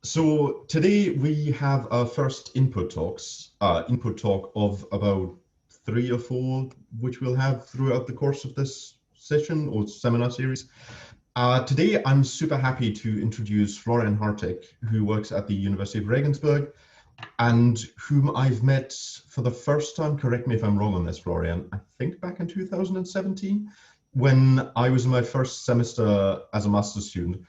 So today we have our first input talk of about 3 or 4, which we'll have throughout the course of this session or seminar series. Today I'm super happy to introduce Florian Hartig, who works at the University of Regensburg and whom I've met for the first time, correct me if I'm wrong on this, Florian, I think back in 2017, when I was in my first semester as a master's student.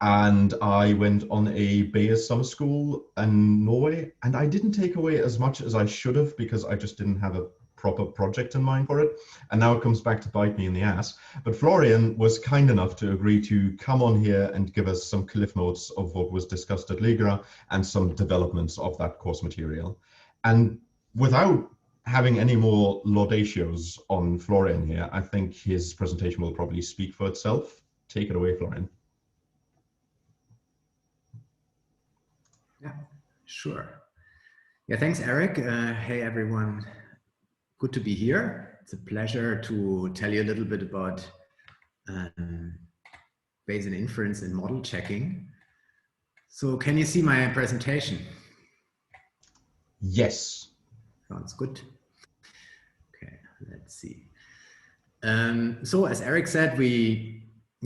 And I went on a Bayesian summer school in Norway, and I didn't take away as much as I should have because I just didn't have a proper project in mind for it. And now it comes back to bite me in the ass. But Florian was kind enough to agree to come on here and give us some cliff notes of what was discussed at Ligra and some developments of that course material. And without having any more laudatios on Florian here, I think his presentation will probably speak for itself. Take it away, Florian. Yeah, sure. Yeah, thanks, Eric. Hey, everyone. Good to be here. It's a pleasure to tell you a little bit about Bayesian inference and model checking. So can you see my presentation? Yes. Sounds good. Okay, let's see. So as Eric said,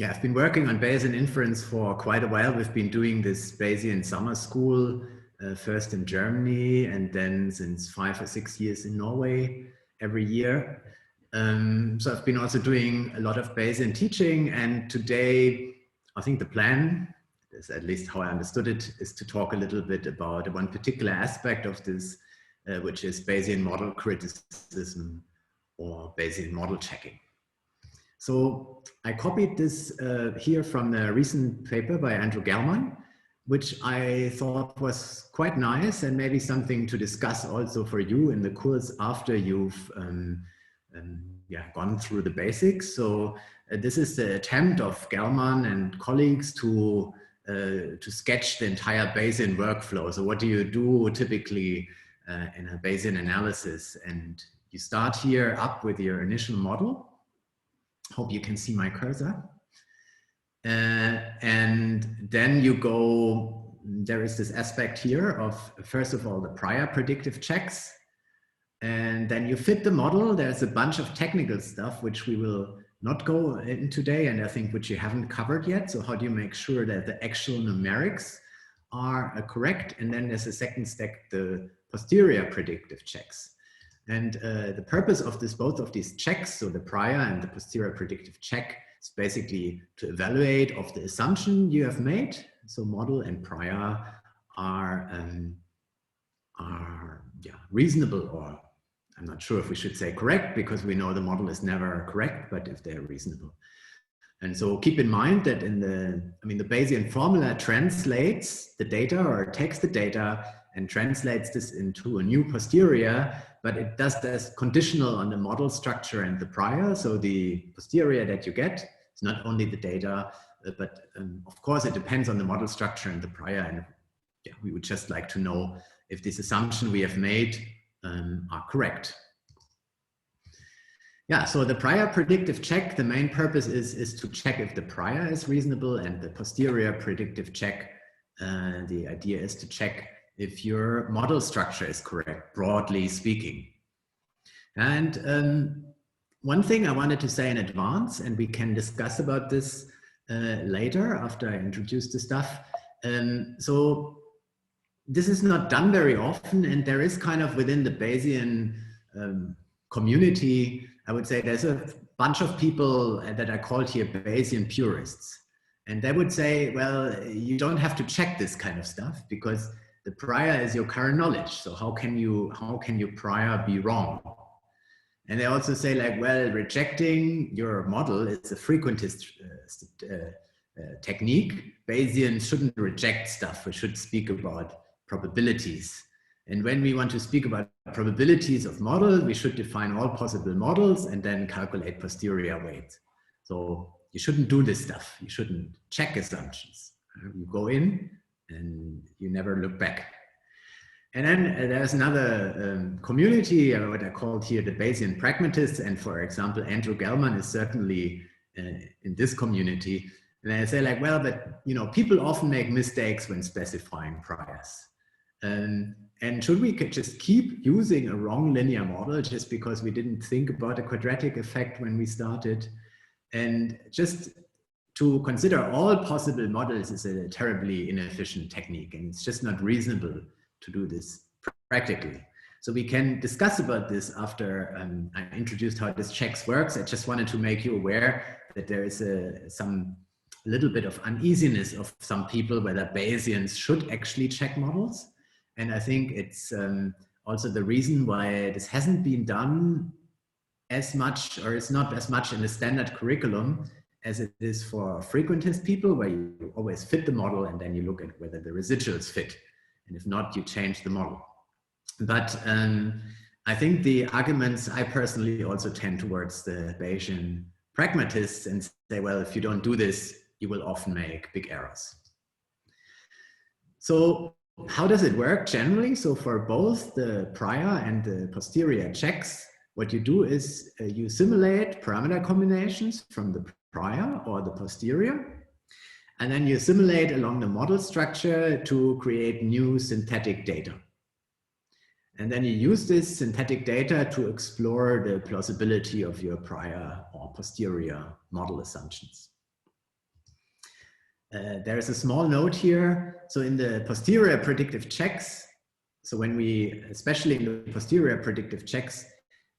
I've been working on Bayesian inference for quite a while. We've been doing this Bayesian summer school, first in Germany, and then since 5 or 6 years in Norway every year. So I've been also doing a lot of Bayesian teaching, and today I think the plan, is at least how I understood it, is to talk a little bit about one particular aspect of this, which is Bayesian model criticism or Bayesian model checking. So I copied this here from the recent paper by Andrew Gellman, which I thought was quite nice and maybe something to discuss also for you in the course after you've gone through the basics. So this is the attempt of Gellman and colleagues to sketch the entire Bayesian workflow. So what do you do typically in a Bayesian analysis? And you start here up with your initial model. Hope you can see my cursor. And then you go, there is this aspect here of, first of all, the prior predictive checks. And then you fit the model. There's a bunch of technical stuff which we will not go in today, and I think which you haven't covered yet. So how do you make sure that the actual numerics are correct? And then there's a second step, the posterior predictive checks. And the purpose of both of these checks, so the prior and the posterior predictive check, is basically to evaluate of the assumption you have made. So model and prior are reasonable, or I'm not sure if we should say correct, because we know the model is never correct, but if they're reasonable. And so keep in mind that the Bayesian formula translates the data, or takes the data and translates this into a new posterior, but it does this conditional on the model structure and the prior. So the posterior that you get is not only the data, but of course it depends on the model structure and the prior. And we would just like to know if this assumption we have made are correct. Yeah, so the prior predictive check, the main purpose is to check if the prior is reasonable, and the posterior predictive check, the idea is to check if your model structure is correct, broadly speaking. And one thing I wanted to say in advance, and we can discuss about this later after I introduce the stuff. So this is not done very often, and there is kind of within the Bayesian community, I would say there's a bunch of people that are called here Bayesian purists. And they would say, well, you don't have to check this kind of stuff because the prior is your current knowledge. So how can you prior be wrong? And they also say, like, well, rejecting your model is a frequentist technique. Bayesian shouldn't reject stuff. We should speak about probabilities. And when we want to speak about probabilities of models, we should define all possible models and then calculate posterior weights. So you shouldn't do this stuff. You shouldn't check assumptions. You go in and you never look back. And then there's another community, what I called here the Bayesian pragmatists. And for example, Andrew Gellman is certainly in this community. And I say like, well, but people often make mistakes when specifying priors. And should we just keep using a wrong linear model just because we didn't think about a quadratic effect when we started? And just to consider all possible models is a terribly inefficient technique, and it's just not reasonable to do this practically. So we can discuss about this after I introduced how this checks works. I just wanted to make you aware that there is some little bit of uneasiness of some people whether Bayesians should actually check models. And I think it's also the reason why this hasn't been done as much, or it's not as much in the standard curriculum as it is for frequentist people, where you always fit the model and then you look at whether the residuals fit. And if not, you change the model. But I think the arguments, I personally also tend towards the Bayesian pragmatists and say, well, if you don't do this, you will often make big errors. So how does it work generally? So for both the prior and the posterior checks, what you do is you simulate parameter combinations from the prior or the posterior, and then you simulate along the model structure to create new synthetic data. And then you use this synthetic data to explore the plausibility of your prior or posterior model assumptions. There is a small note here. So in the posterior predictive checks, so when we, especially in the posterior predictive checks,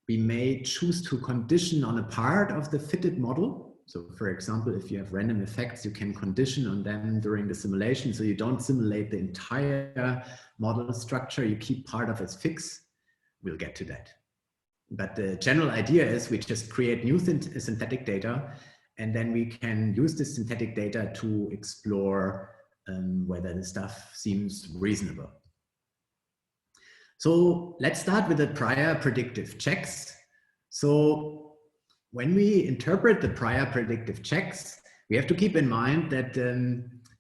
we may choose to condition on a part of the fitted model. So for example, if you have random effects, you can condition on them during the simulation. So you don't simulate the entire model structure, you keep part of it fixed. We'll get to that. But the general idea is we just create new synthetic data, and then we can use this synthetic data to explore whether the stuff seems reasonable. So let's start with the prior predictive checks. So when we interpret the prior predictive checks, we have to keep in mind that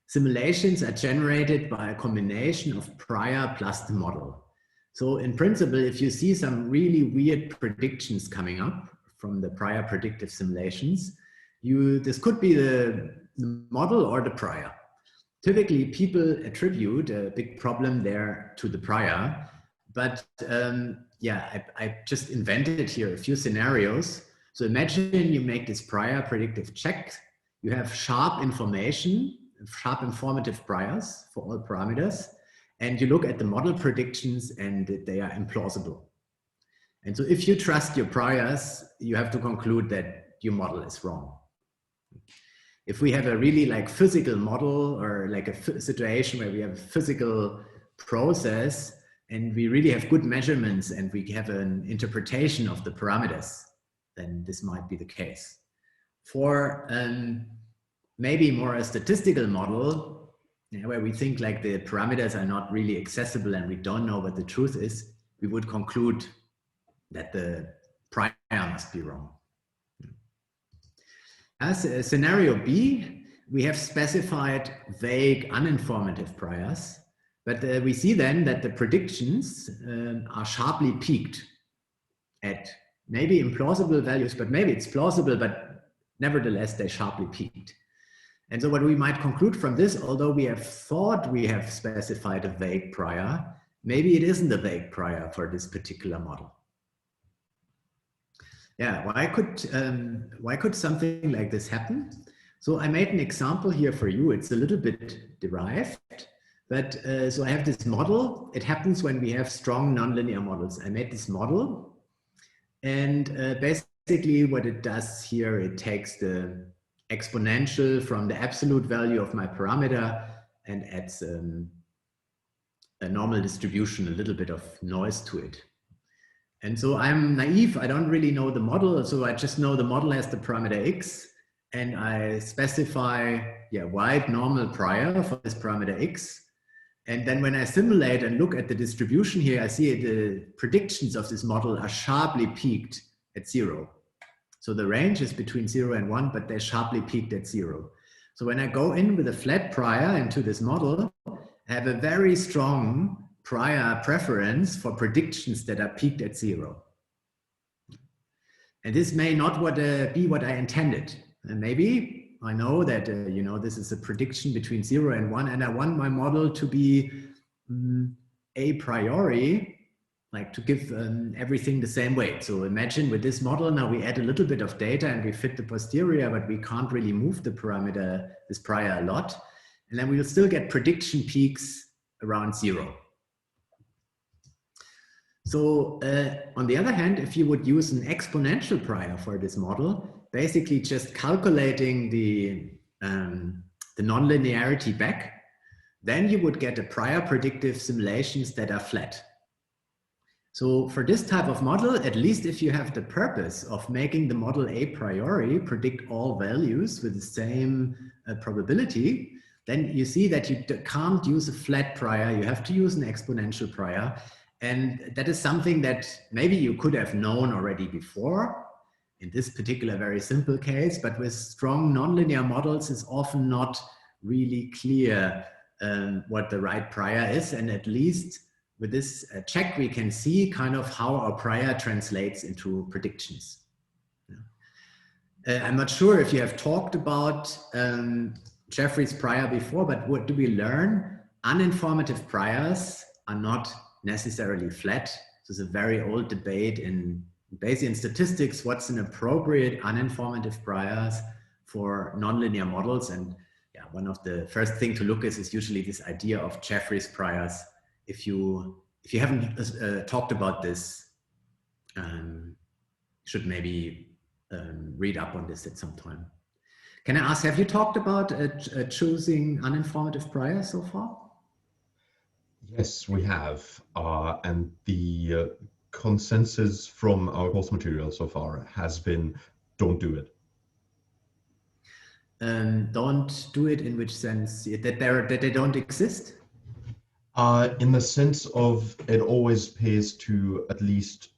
simulations are generated by a combination of prior plus the model. So in principle, if you see some really weird predictions coming up from the prior predictive simulations, this could be the model or the prior. Typically, people attribute a big problem there to the prior, but yeah, I just invented here a few scenarios. So imagine you make this prior predictive check, you have sharp information, sharp informative priors for all parameters, and you look at the model predictions and they are implausible. And so if you trust your priors, you have to conclude that your model is wrong. If we have a really like physical model or like a situation where we have a physical process and we really have good measurements and we have an interpretation of the parameters, then this might be the case. For maybe more a statistical model, where we think like the parameters are not really accessible and we don't know what the truth is, we would conclude that the prior must be wrong. As a scenario B, we have specified vague, uninformative priors, but we see then that the predictions are sharply peaked at maybe implausible values, but maybe it's plausible, but nevertheless, they sharply peaked. And so what we might conclude from this, although we have thought we have specified a vague prior, maybe it isn't a vague prior for this particular model. Yeah, why could something like this happen? So I made an example here for you. It's a little bit derived, but so I have this model. It happens when we have strong nonlinear models. I made this model, and basically what it does here, it takes the exponential from the absolute value of my parameter and adds a normal distribution, a little bit of noise to it. And so I'm naive, I don't really know the model, so I just know the model has the parameter x, and I specify wide normal prior for this parameter x. And then when I simulate and look at the distribution here, I see the predictions of this model are sharply peaked at 0. So the range is between 0 and 1, but they're sharply peaked at 0. So when I go in with a flat prior into this model, I have a very strong prior preference for predictions that are peaked at 0. And this may not be what I intended. And maybe I know that, you know, this is a prediction between 0 and 1, and I want my model to be a priori, like to give everything the same weight. So imagine with this model, now we add a little bit of data and we fit the posterior, but we can't really move the parameter, this prior, a lot. And then we will still get prediction peaks around 0. So on the other hand, if you would use an exponential prior for this model, basically just calculating the nonlinearity back, then you would get a prior predictive simulations that are flat. So for this type of model, at least if you have the purpose of making the model a priori predict all values with the same probability, then you see that you can't use a flat prior, you have to use an exponential prior. And that is something that maybe you could have known already before in this particular very simple case, but with strong nonlinear models, it's often not really clear what the right prior is. And at least with this check, we can see kind of how our prior translates into predictions. I'm not sure if you have talked about Jeffrey's prior before, but what do we learn? Uninformative priors are not necessarily flat. This is a very old debate in Bayesian statistics. What's an appropriate uninformative priors for nonlinear models? And yeah, one of the first thing to look at is usually this idea of Jeffrey's priors. If you haven't talked about this, you should maybe read up on this at some time. Can I ask, have you talked about choosing uninformative priors so far? Yes, we have, and the consensus from our course material so far has been, don't do it. Don't do it in which sense? That they don't exist? In the sense of it always pays to at least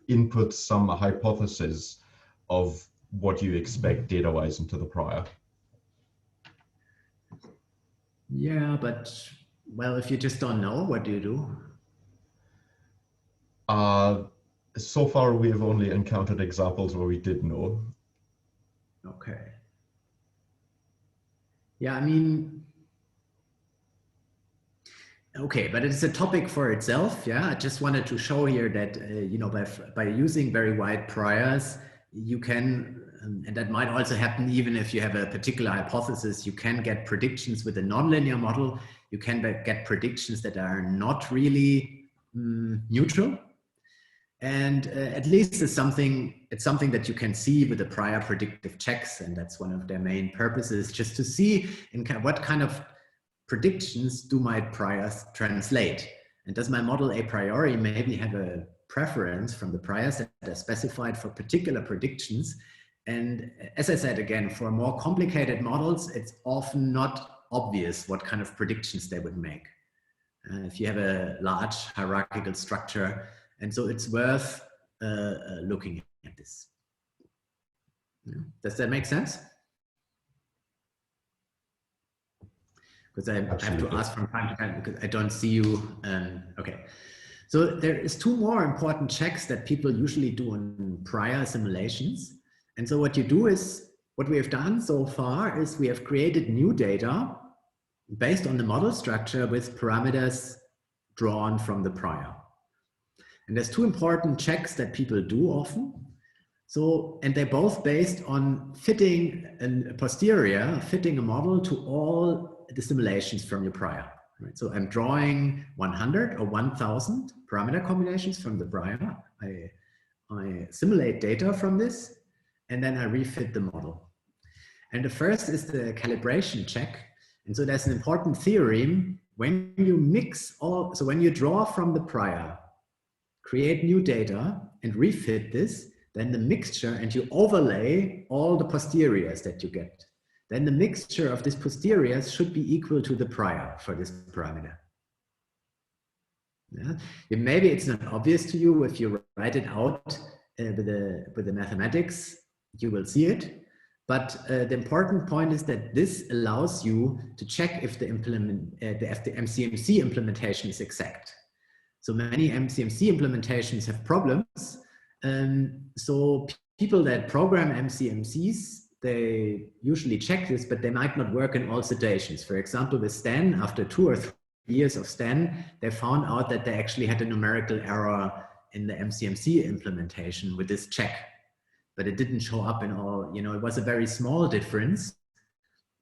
input some hypothesis of what you expect data-wise into the prior. Yeah, but well, if you just don't know, what do you do? So far, we have only encountered examples where we did know. Okay. Yeah, I mean, okay, but it's a topic for itself. Yeah, I just wanted to show here that, you know, by using very wide priors, you can, and that might also happen even if you have a particular hypothesis, you can get predictions with a nonlinear model. You can get predictions that are not really neutral. And at least it's something that you can see with the prior predictive checks. And that's one of their main purposes, just to see in what kind of predictions do my priors translate. And does my model a priori maybe have a preference from the priors that are specified for particular predictions? And as I said, again, for more complicated models, it's often not obvious what kind of predictions they would make. If you have a large hierarchical structure, and so it's worth looking at this. Yeah. Does that make sense? Because I have to ask from time to time because I don't see you. Okay. So there is two more important checks that people usually do on prior simulations. And so what you do is, what we have done so far is we have created new data based on the model structure with parameters drawn from the prior. And there's two important checks that people do often. So, and they're both based on fitting a posterior, fitting a model to all the simulations from your prior. Right? So I'm drawing 100 or 1000 parameter combinations from the prior. I simulate data from this, and then I refit the model. And the first is the calibration check. And so there's an important theorem when you mix all, so when you draw from the prior, create new data and refit this, then the mixture, and you overlay all the posteriors that you get. Then the mixture of these posteriors should be equal to the prior for this parameter. Yeah? Maybe it's not obvious to you if you write it out with the mathematics, you will see it. But the important point is that this allows you to check if the MCMC implementation is exact. So many MCMC implementations have problems. So people that program MCMCs they usually check this, but they might not work in all situations. For example, with Stan, after 2 or 3 years of Stan, they found out that they actually had a numerical error in the MCMC implementation with this check, but it didn't show up in all, you know, it was a very small difference,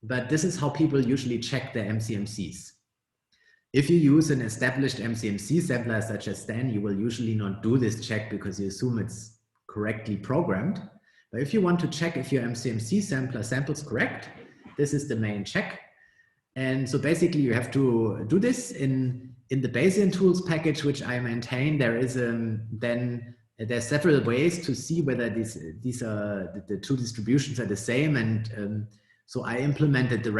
but this is how people usually check their MCMCs. If you use an established MCMC sampler such as Stan, you will usually not do this check because you assume it's correctly programmed. But if you want to check if your MCMC sampler samples correct, this is the main check. And so basically you have to do this in the Bayesian tools package, which I maintain. There is there's several ways to see whether these are the two distributions are the same. And so I implemented the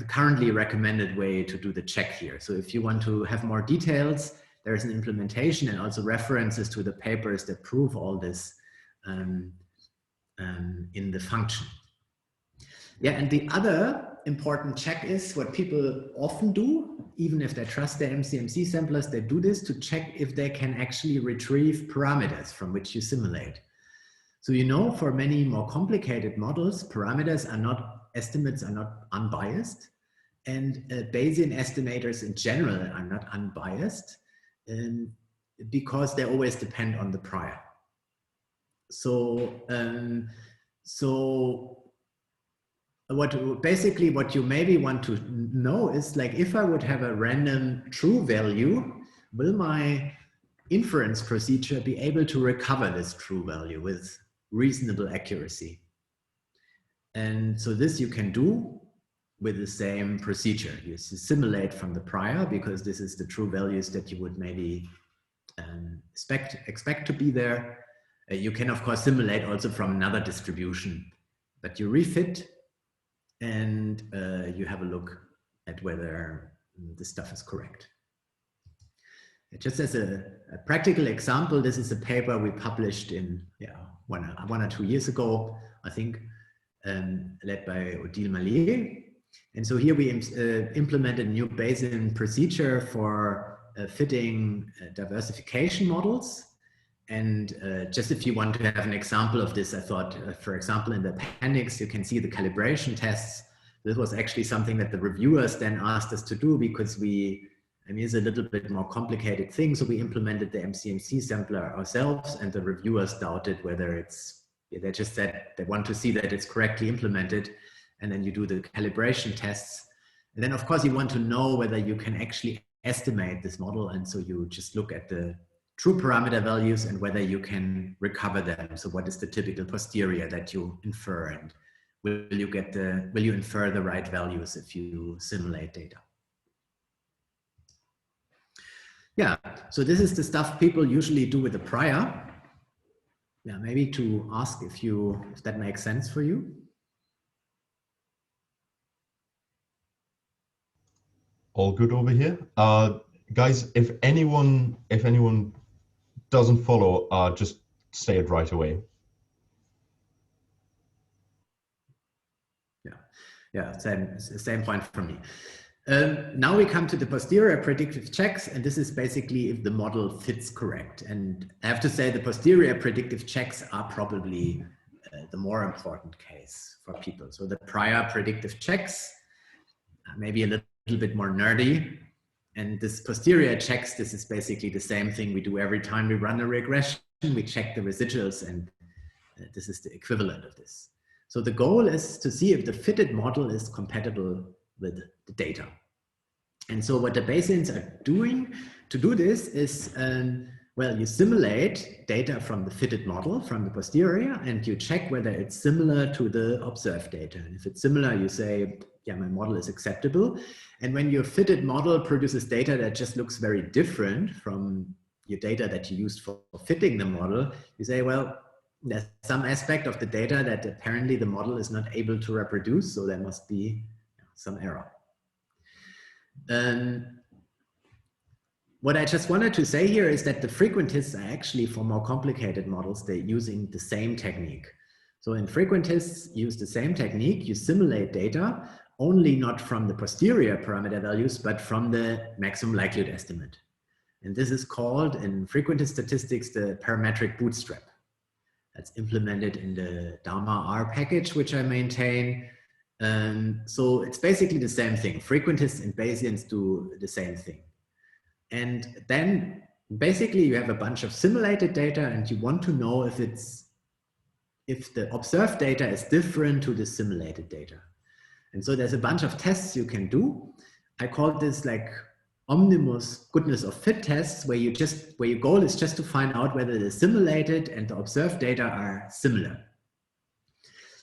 currently recommended way to do the check here. So if you want to have more details, there's an implementation and also references to the papers that prove all this in the function. Yeah, and the other important check is what people often do, even if they trust their MCMC samplers, they do this to check if they can actually retrieve parameters from which you simulate. So, you know, for many more complicated models, estimates are not unbiased, and Bayesian estimators in general are not unbiased because they always depend on the prior. So, what you maybe want to know is, like, if I would have a random true value, will my inference procedure be able to recover this true value with reasonable accuracy? And so this you can do with the same procedure. You simulate from the prior, because this is the true values that you would maybe expect to be there. You can, of course, simulate also from another distribution, but you refit and you have a look at whether the stuff is correct. Just as a practical example, this is a paper we published in one or 2 years ago, I think, led by Odile Mallier. And so here we implemented a new Bayesian procedure for fitting diversification models. And just if you want to have an example of this, I thought, for example, in the appendix, you can see the calibration tests. This was actually something that the reviewers then asked us to do, because it's a little bit more complicated thing. So we implemented the MCMC sampler ourselves, and the reviewers doubted whether they just said they want to see that it's correctly implemented. And then you do the calibration tests. And then, of course, you want to know whether you can actually estimate this model. And so you just look at the true parameter values and whether you can recover them. So what is the typical posterior that you infer, and will you infer the right values if you simulate data? Yeah, so this is the stuff people usually do with the prior. Yeah, maybe to ask if that makes sense for you. All good over here. Guys, if anyone doesn't follow, just say it right away. Yeah, same point from me. Now we come to the posterior predictive checks, and this is basically if the model fits correct. And I have to say the posterior predictive checks are probably the more important case for people. So the prior predictive checks are maybe a little bit more nerdy. And this posterior checks, this is basically the same thing we do every time we run a regression. We check the residuals, and this is the equivalent of this. So the goal is to see if the fitted model is compatible with the data. And so what the Bayesians are doing to do this is, you simulate data from the fitted model, from the posterior, and you check whether it's similar to the observed data. And if it's similar, you say, yeah, my model is acceptable. And when your fitted model produces data that just looks very different from your data that you used for fitting the model, you say, well, there's some aspect of the data that apparently the model is not able to reproduce, so there must be some error. What I just wanted to say here is that the frequentists are actually, for more complicated models, they're using the same technique. So in frequentists, use the same technique. You simulate data, only not from the posterior parameter values, but from the maximum likelihood estimate. And this is called, in frequentist statistics, the parametric bootstrap. That's implemented in the Dharma R package, which I maintain. So it's basically the same thing. Frequentists and Bayesians do the same thing. And then basically you have a bunch of simulated data and you want to know if the observed data is different to the simulated data. And so there's a bunch of tests you can do. I call this like omnibus goodness of fit tests, where your goal is just to find out whether the simulated and the observed data are similar.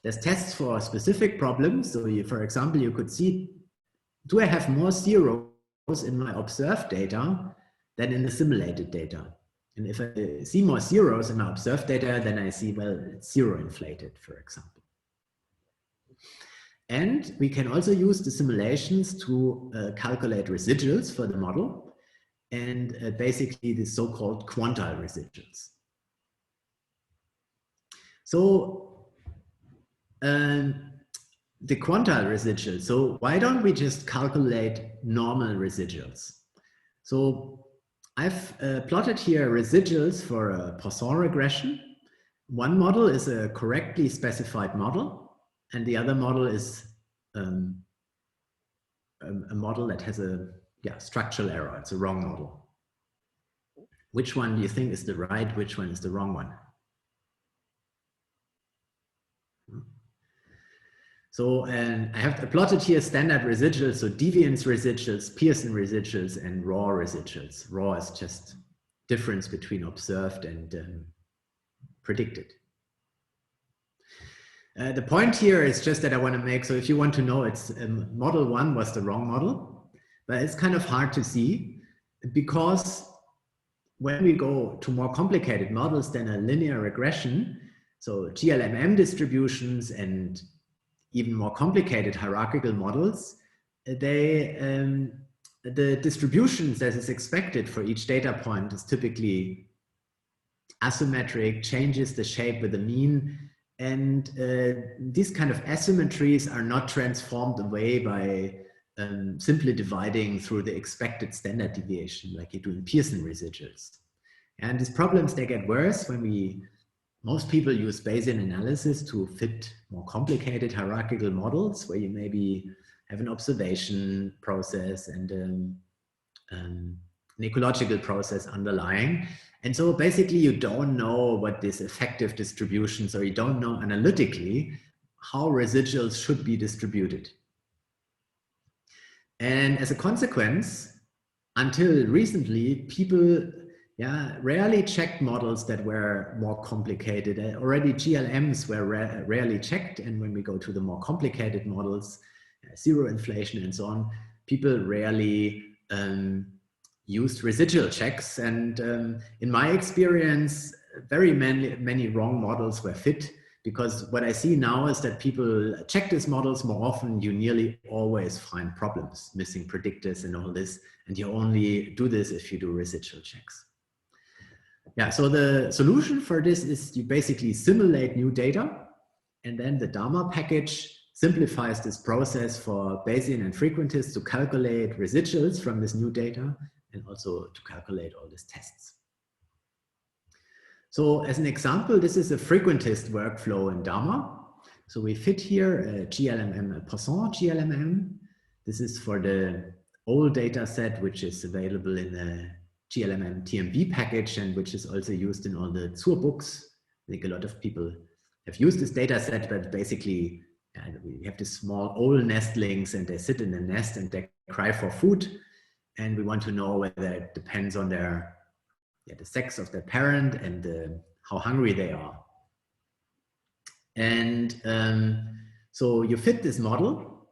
There's tests for specific problems. So for example, you could see, do I have more zeros in my observed data than in the simulated data? And if I see more zeros in my observed data, then I see, well, it's zero inflated, for example. And we can also use the simulations to calculate residuals for the model, and basically the so-called quantile residuals. So the quantile residuals, so why don't we just calculate normal residuals? So I've plotted here residuals for a Poisson regression. One model is a correctly specified model, and the other model is a model that has a structural error. It's a wrong model. Which one do you think is the right? Which one is the wrong one? So, and I have plotted here standard residuals, so deviance residuals, Pearson residuals, and raw residuals. Raw is just difference between observed and predicted. The point here is just that I want to make, so if you want to know, it's model 1 was the wrong model, but it's kind of hard to see, because when we go to more complicated models than a linear regression, so GLMM distributions and even more complicated hierarchical models, the distributions as is expected for each data point is typically asymmetric, changes the shape with the mean. And these kind of asymmetries are not transformed away by simply dividing through the expected standard deviation, like you do in Pearson residuals. And these problems, they get worse when most people use Bayesian analysis to fit more complicated hierarchical models, where you maybe have an observation process and an ecological process underlying. And so basically you don't know what these effective distributions, or you don't know analytically how residuals should be distributed. And as a consequence, until recently, people rarely checked models that were more complicated. Already GLMs were rarely checked. And when we go to the more complicated models, zero inflation and so on, people rarely used residual checks. And in my experience, very many wrong models were fit, because what I see now is that people check these models more often. You nearly always find problems, missing predictors and all this. And you only do this if you do residual checks. Yeah, so the solution for this is you basically simulate new data, and then the Dharma package simplifies this process for Bayesian and frequentists to calculate residuals from this new data, and also to calculate all these tests. So as an example, this is a frequentist workflow in Dharma. So we fit here a GLMM, a Poisson GLMM. This is for the old data set, which is available in the GLMM TMB package, and which is also used in all the Zur books. I think a lot of people have used this data set, but basically we have these small old nestlings, and they sit in the nest and they cry for food. And we want to know whether it depends on the sex of their parent and how hungry they are. And so you fit this model,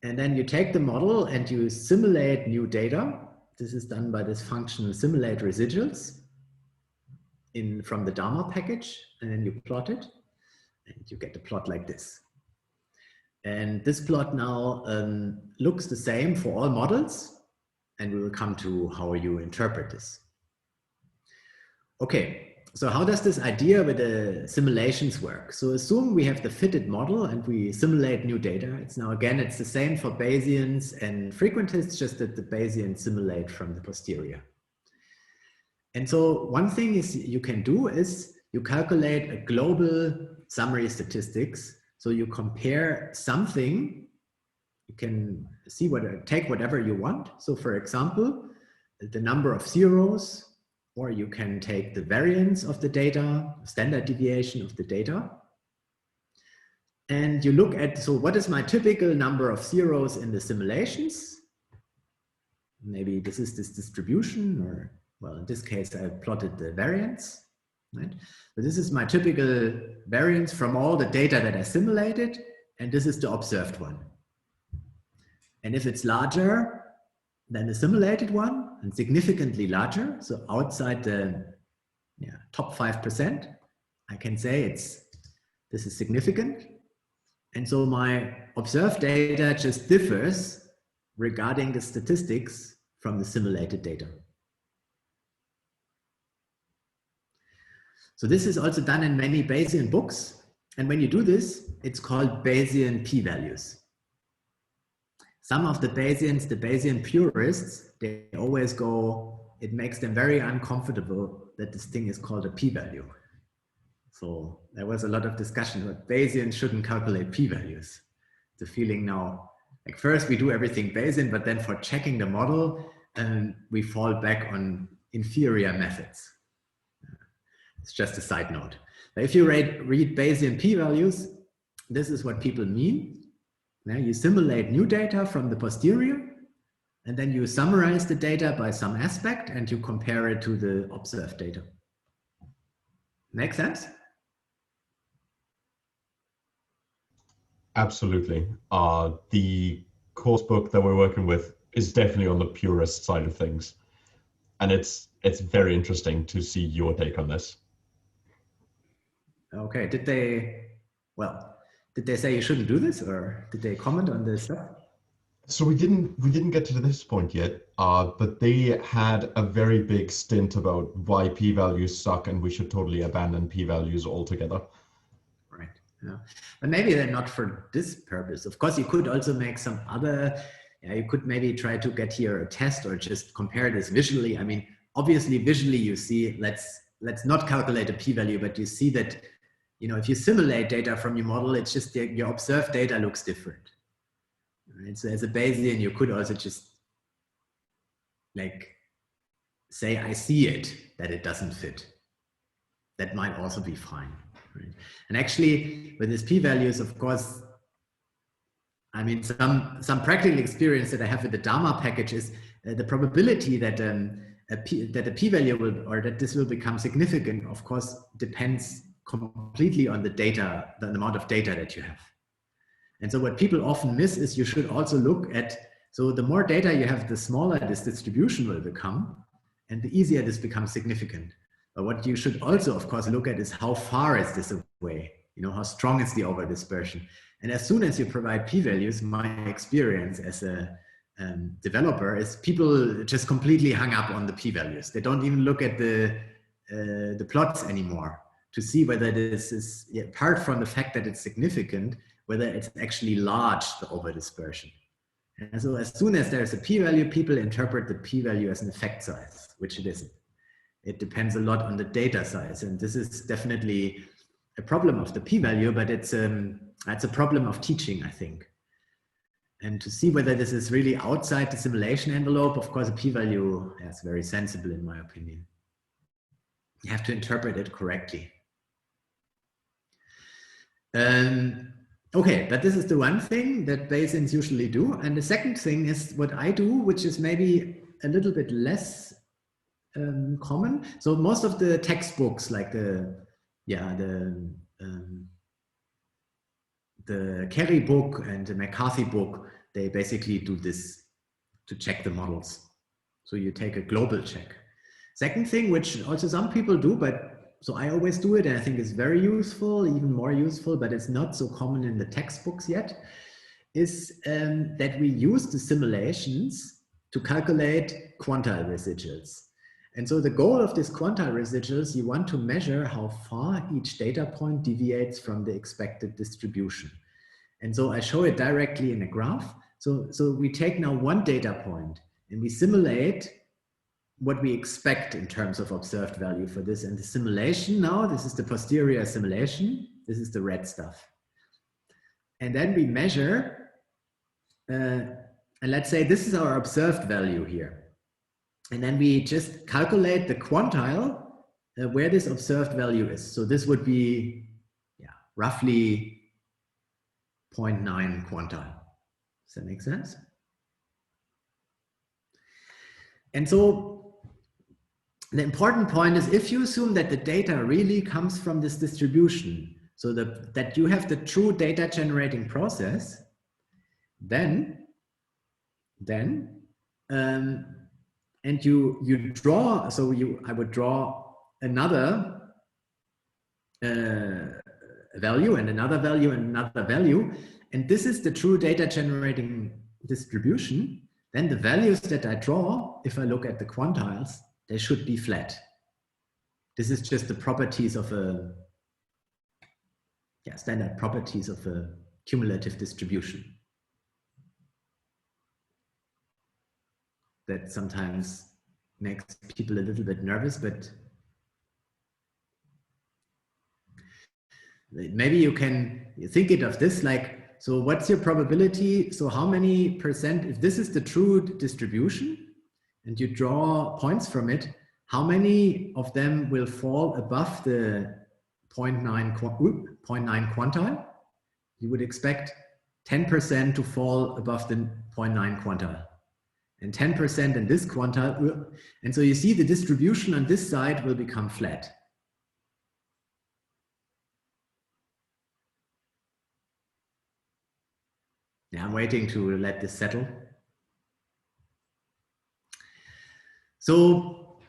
and then you take the model and you simulate new data. This is done by this function simulate residuals from the Dharma package, and then you plot it, and you get a plot like this. And this plot now looks the same for all models, and we will come to how you interpret this. Okay, so how does this idea with the simulations work? So assume we have the fitted model and we simulate new data. It's now, again, it's the same for Bayesians and frequentists, just that the Bayesians simulate from the posterior. And so one thing you can do is you calculate a global summary statistics. So you compare something, you can see take whatever you want. So for example, the number of zeros, or you can take the variance of the data, standard deviation of the data. And you look at, so what is my typical number of zeros in the simulations? Maybe this is this distribution, or well, in this case, I plotted the variance, right? So this is my typical variance from all the data that I simulated, and this is the observed one. And if it's larger than the simulated one, and significantly larger, so outside the top 5%, I can say this is significant. And so my observed data just differs regarding the statistics from the simulated data. So this is also done in many Bayesian books. And when you do this, it's called Bayesian p-values. Some of the Bayesian purists, they always go, it makes them very uncomfortable that this thing is called a p-value. So there was a lot of discussion that Bayesian shouldn't calculate p-values. The feeling now, like first we do everything Bayesian, but then for checking the model, we fall back on inferior methods. It's just a side note. But if you read Bayesian p-values, this is what people mean. Now you simulate new data from the posterior, and then you summarize the data by some aspect, and you compare it to the observed data. Make sense? Absolutely. The course book that we're working with is definitely on the purist side of things. And it's very interesting to see your take on this. Okay, did they say you shouldn't do this, or did they comment on this stuff? So we didn't get to this point yet, but they had a very big stint about why p-values suck and we should totally abandon p-values altogether. Right. Yeah. But maybe they're not for this purpose. Of course, you could also make some other. You could maybe try to get here a test or just compare this visually. I mean, obviously, visually you see. Let's not calculate a p-value, but you see that, if you simulate data from your model, it's just your observed data looks different. Right? So as a Bayesian, you could also just say, I see it, that it doesn't fit. That might also be fine. Right? And actually, with these p-values, of course, I mean, some practical experience that I have with the Dharma package is the probability that a p-value will, or that this will become significant, of course, depends completely on the data, the amount of data that you have. And so what people often miss is you should also look at, so the more data you have, the smaller this distribution will become, and the easier this becomes significant. But what you should also, of course, look at is how far is this away? How strong is the over-dispersion? And as soon as you provide p-values, my experience as a developer is people just completely hung up on the p-values. They don't even look at the plots anymore to see whether this is, apart from the fact that it's significant, whether it's actually large, the over-dispersion. And so as soon as there's a p-value, people interpret the p-value as an effect size, which it isn't. It depends a lot on the data size. And this is definitely a problem of the p-value, but it's a problem of teaching, I think. And to see whether this is really outside the simulation envelope, of course, a p-value is very sensible, in my opinion. You have to interpret it correctly. Okay, but this is the one thing that Bayesians usually do. And the second thing is what I do, which is maybe a little bit less common. So most of the textbooks, like the Kerry book and the McCarthy book, they basically do this to check the models. So you take a global check. Second thing, which also some people do, but so I always do it, and I think it's very useful, even more useful, but it's not so common in the textbooks yet, is that we use the simulations to calculate quantile residuals. And so the goal of these quantile residuals, you want to measure how far each data point deviates from the expected distribution. And so I show it directly in a graph. So we take now one data point and we simulate what we expect in terms of observed value for this. And the simulation now, this is the posterior simulation. This is the red stuff. And then we measure, and let's say this is our observed value here. And then we just calculate the quantile where this observed value is. So this would be roughly 0.9 quantile. Does that make sense? And so the important point is, if you assume that the data really comes from this distribution, so that you have the true data generating process, then and you draw, so I would draw another value and another value and another value, and this is the true data generating distribution. Then the values that I draw, if I look at the quantiles, they should be flat. This is just the properties of a standard properties of a cumulative distribution. That sometimes makes people a little bit nervous, but maybe you can think it of this like, so what's your probability? So how many percent, if this is the true distribution and you draw points from it, how many of them will fall above the 0.9 quantile? You would expect 10% to fall above the 0.9 quantile. And 10% in this quantile. And so you see the distribution on this side will become flat. Yeah, I'm waiting to let this settle. So,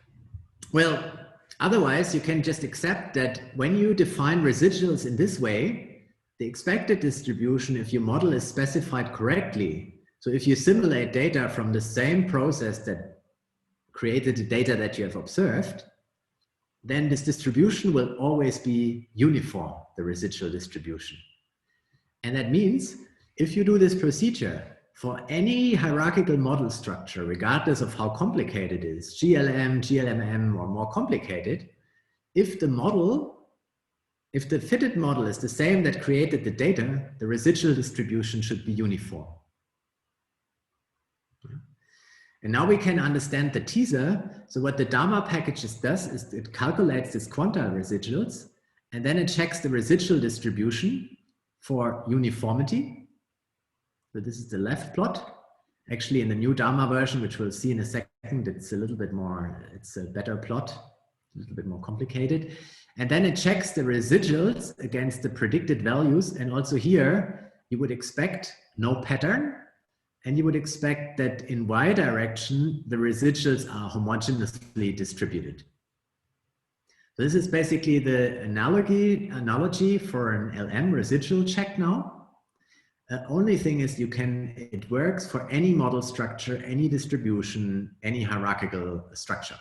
well, otherwise you can just accept that when you define residuals in this way, the expected distribution, if your model is specified correctly, so if you simulate data from the same process that created the data that you have observed, then this distribution will always be uniform, the residual distribution. And that means if you do this procedure for any hierarchical model structure, regardless of how complicated it is, GLM, GLMM, or more complicated, if the fitted model is the same that created the data, the residual distribution should be uniform. And now we can understand the teaser. So what the Dharma package does is it calculates this quantile residuals, and then it checks the residual distribution for uniformity. So this is the left plot. Actually, in the new Dharma version, which we'll see in a second, it's a little bit more, it's a better plot, a little bit more complicated. And then it checks the residuals against the predicted values. And also here, you would expect no pattern. And you would expect that in Y direction, the residuals are homogeneously distributed. So this is basically the analogy for an LM residual check now. The only thing is it works for any model structure, any distribution, any hierarchical structure.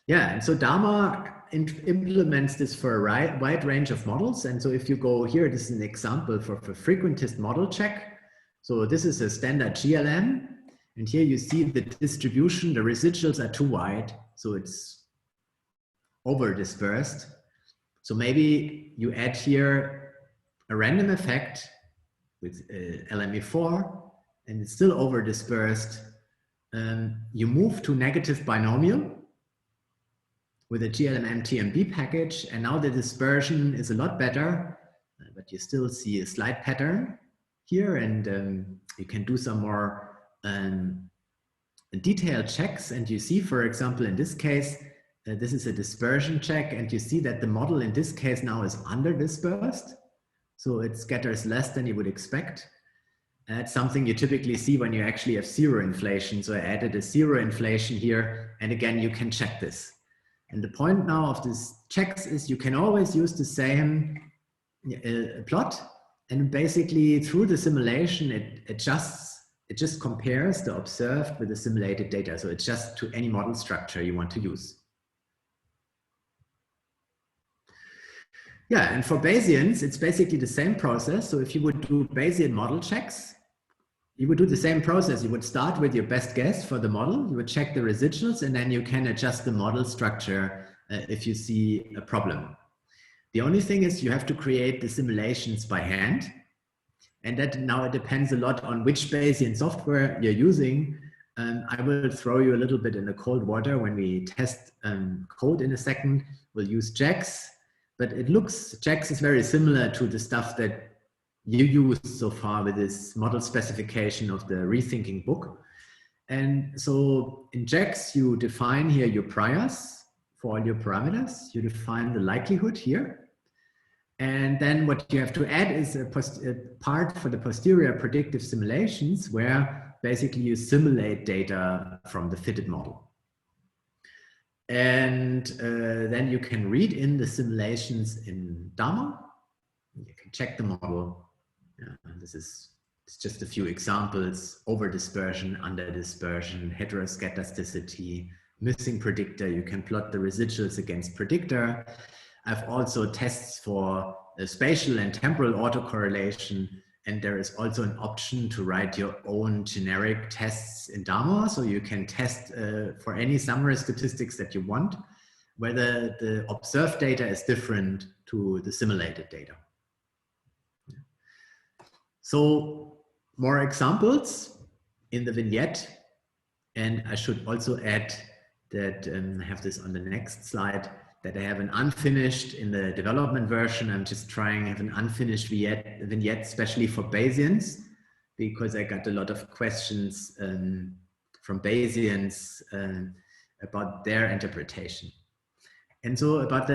Yeah, and so Dharma implements this for a wide range of models. And so if you go here, this is an example for frequentist model check. So this is a standard GLM. And here you see the distribution, the residuals are too wide. So it's over dispersed. So maybe you add here a random effect with LME4 and it's still over dispersed. You move to negative binomial with a GLMM TMB package, and now the dispersion is a lot better, but you still see a slight pattern here, and you can do some more detailed checks, and you see, for example, in this case, this is a dispersion check, and you see that the model in this case now is under dispersed, so it scatters less than you would expect. That's something you typically see when you actually have zero inflation, so I added a zero inflation here, and again, you can check this. And the point now of this checks is you can always use the same plot, and basically through the simulation, it just compares the observed with the simulated data. So it's just to any model structure you want to use. Yeah, and for Bayesians, it's basically the same process. So if you would do Bayesian model checks, you would do the same process. You would start with your best guess for the model. You would check the residuals, and then you can adjust the model structure if you see a problem. The only thing is you have to create the simulations by hand. And that now it depends a lot on which Bayesian software you're using. I will throw you a little bit in the cold water when we test code in a second. We'll use JAX, but it looks, JAX is very similar to the stuff that you use so far with this model specification of the Rethinking book. And so in JAX, you define here your priors for all your parameters. You define the likelihood here. And then what you have to add is a part for the posterior predictive simulations, where basically you simulate data from the fitted model. And then you can read in the simulations in Dharma. You can check the model. It's just a few examples: over dispersion, under dispersion, heteroscedasticity, missing predictor. You can plot the residuals against predictor. I've also tests for spatial and temporal autocorrelation, and there is also an option to write your own generic tests in Dharma, so you can test for any summary statistics that you want, whether the observed data is different to the simulated data. So more examples in the vignette, and I should also add that I have this on the next slide, that I have an unfinished in the development version. I'm just trying to have an unfinished vignette, especially for Bayesians, because I got a lot of questions from Bayesians about their interpretation. And so about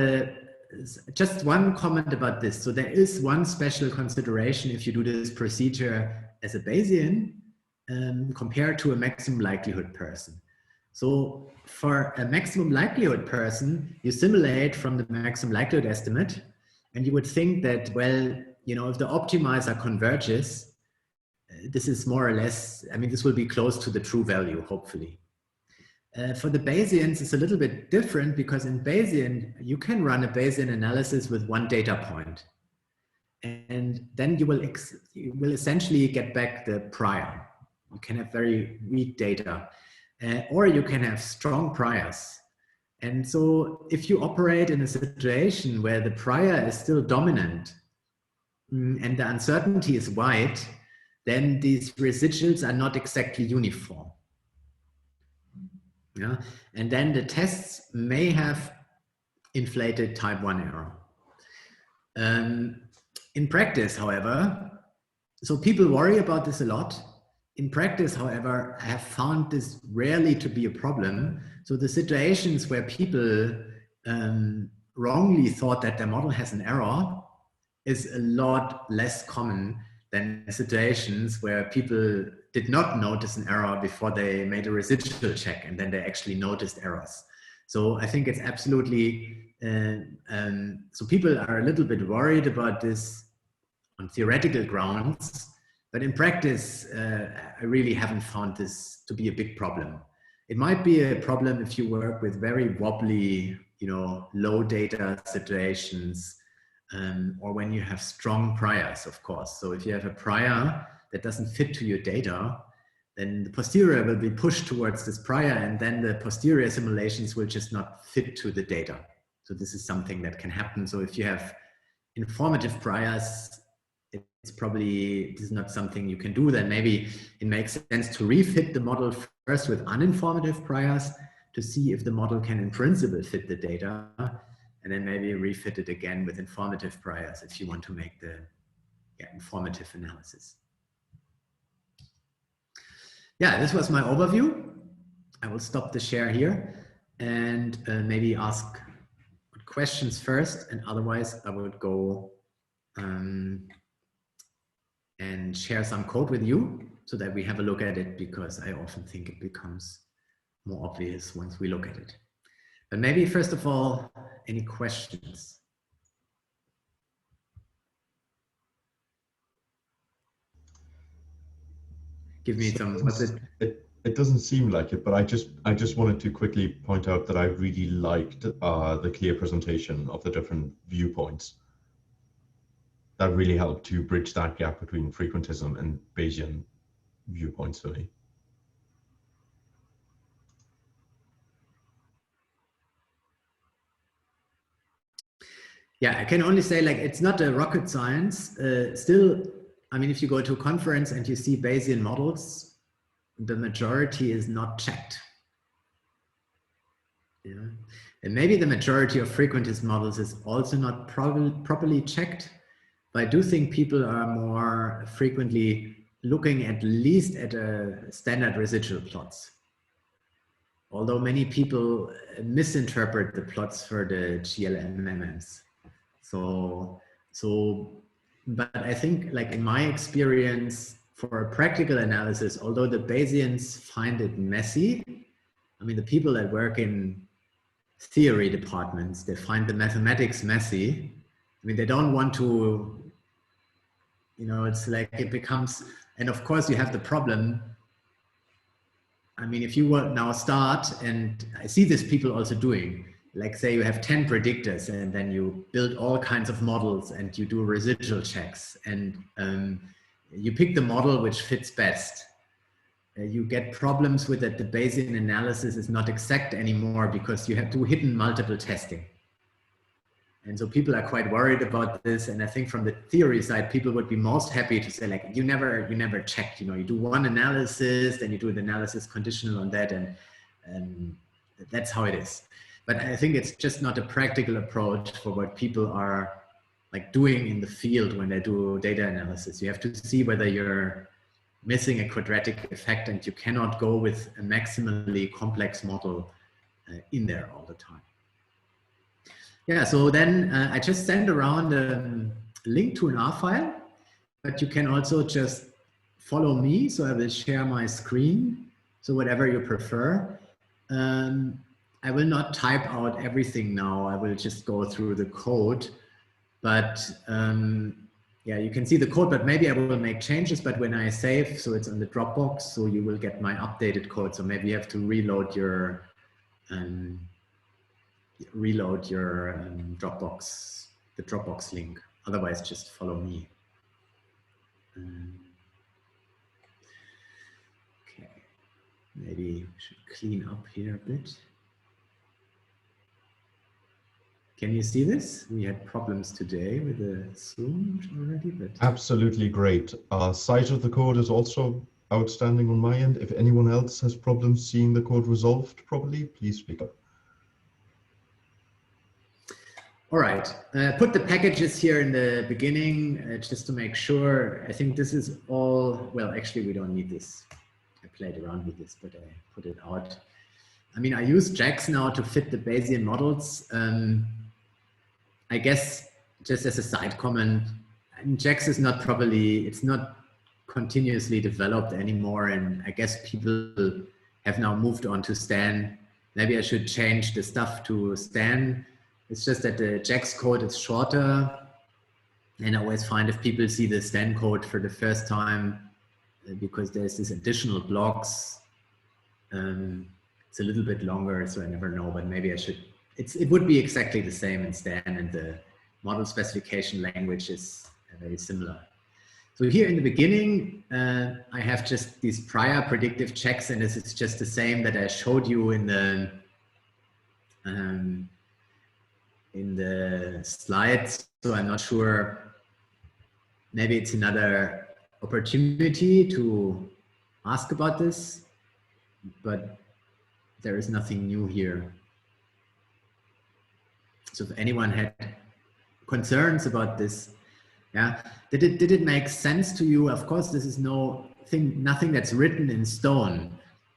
just one comment about this. So there is one special consideration if you do this procedure as a Bayesian compared to a maximum likelihood person. So for a maximum likelihood person, you simulate from the maximum likelihood estimate, and you would think that, well, you know, if the optimizer converges, this is more or less, I mean, this will be close to the true value, hopefully. For the Bayesians, it's a little bit different, because in Bayesian, you can run a Bayesian analysis with one data point. And then you will essentially get back the prior. You can have very weak data. Or you can have strong priors. And so if you operate in a situation where the prior is still dominant and the uncertainty is wide, then these residuals are not exactly uniform. Yeah? And then the tests may have inflated type 1 error. In practice, however, so people worry about this a lot. In practice, however, I have found this rarely to be a problem. So the situations where people wrongly thought that their model has an error is a lot less common than situations where people did not notice an error before they made a residual check, and then they actually noticed errors. So I think it's absolutely, so people are a little bit worried about this on theoretical grounds. But in practice, I really haven't found this to be a big problem. It might be a problem if you work with very wobbly, you know, low data situations, or when you have strong priors, of course. So if you have a prior that doesn't fit to your data, then the posterior will be pushed towards this prior, and then the posterior simulations will just not fit to the data. So this is something that can happen. So if you have informative priors, it's probably, this is not something you can do. Then maybe it makes sense to refit the model first with uninformative priors to see if the model can in principle fit the data, and then maybe refit it again with informative priors if you want to make the informative analysis. Yeah, this was my overview. I will stop the share here and maybe ask questions first, and otherwise I would go and share some code with you so that we have a look at it, because I often think it becomes more obvious once we look at it. But maybe first of all, any questions? Give me some, what's it? It doesn't seem like it, but I just wanted to quickly point out that I really liked the clear presentation of the different viewpoints. That really helped to bridge that gap between frequentism and Bayesian viewpoints really. Yeah, I can only say, like, it's not a rocket science. Still, I mean, if you go to a conference and you see Bayesian models, the majority is not checked. Yeah. And maybe the majority of frequentist models is also not properly checked. But I do think people are more frequently looking at least at standard residual plots. Although many people misinterpret the plots for the GLMMs. But I think, like, in my experience, for a practical analysis, although the Bayesians find it messy, I mean, the people that work in theory departments, they find the mathematics messy. I mean, they don't want to, you know, it's like it becomes, and of course you have the problem. I mean, if you will now start, and I see this people also doing, like, say you have 10 predictors and then you build all kinds of models and you do residual checks, and you pick the model which fits best. You get problems with that. The Bayesian analysis is not exact anymore because you have to hidden multiple testing. And so people are quite worried about this. And I think from the theory side, people would be most happy to say, like, you never checked, you know, you do one analysis, then you do the analysis conditional on that, and that's how it is. But I think it's just not a practical approach for what people are, like, doing in the field when they do data analysis. You have to see whether you're missing a quadratic effect, and you cannot go with a maximally complex model in there all the time. Yeah, so then I just send around a link to an R file, but you can also just follow me. So I will share my screen, so whatever you prefer. I will not type out everything now. I will just go through the code, but yeah, you can see the code, but maybe I will make changes. But when I save, so it's on the Dropbox, so you will get my updated code. So maybe you have to reload your Dropbox, the Dropbox link. Otherwise, just follow me. Okay, maybe we should clean up here a bit. Can you see this? We had problems today with the Zoom already, but absolutely great. Size of the code is also outstanding on my end. If anyone else has problems seeing the code resolved properly, please speak up. All right, put the packages here in the beginning just to make sure. I think this is all, well, actually we don't need this. I played around with this, but I put it out. I mean, I use JAX now to fit the Bayesian models. I guess just as a side comment, JAX is not properly, it's not continuously developed anymore. And I guess people have now moved on to Stan. Maybe I should change the stuff to Stan. It's just that the JAX code is shorter. And I always find if people see the Stan code for the first time, because there's this additional blocks, it's a little bit longer, so I never know, but maybe I should. It would be exactly the same in Stan, and the model specification language is very similar. So here in the beginning, I have just these prior predictive checks, and this is just the same that I showed you in the slides. So I'm not sure, maybe it's another opportunity to ask about this, but there is nothing new here. So if anyone had concerns about this, yeah, did it make sense to you? Of course, this is nothing that's written in stone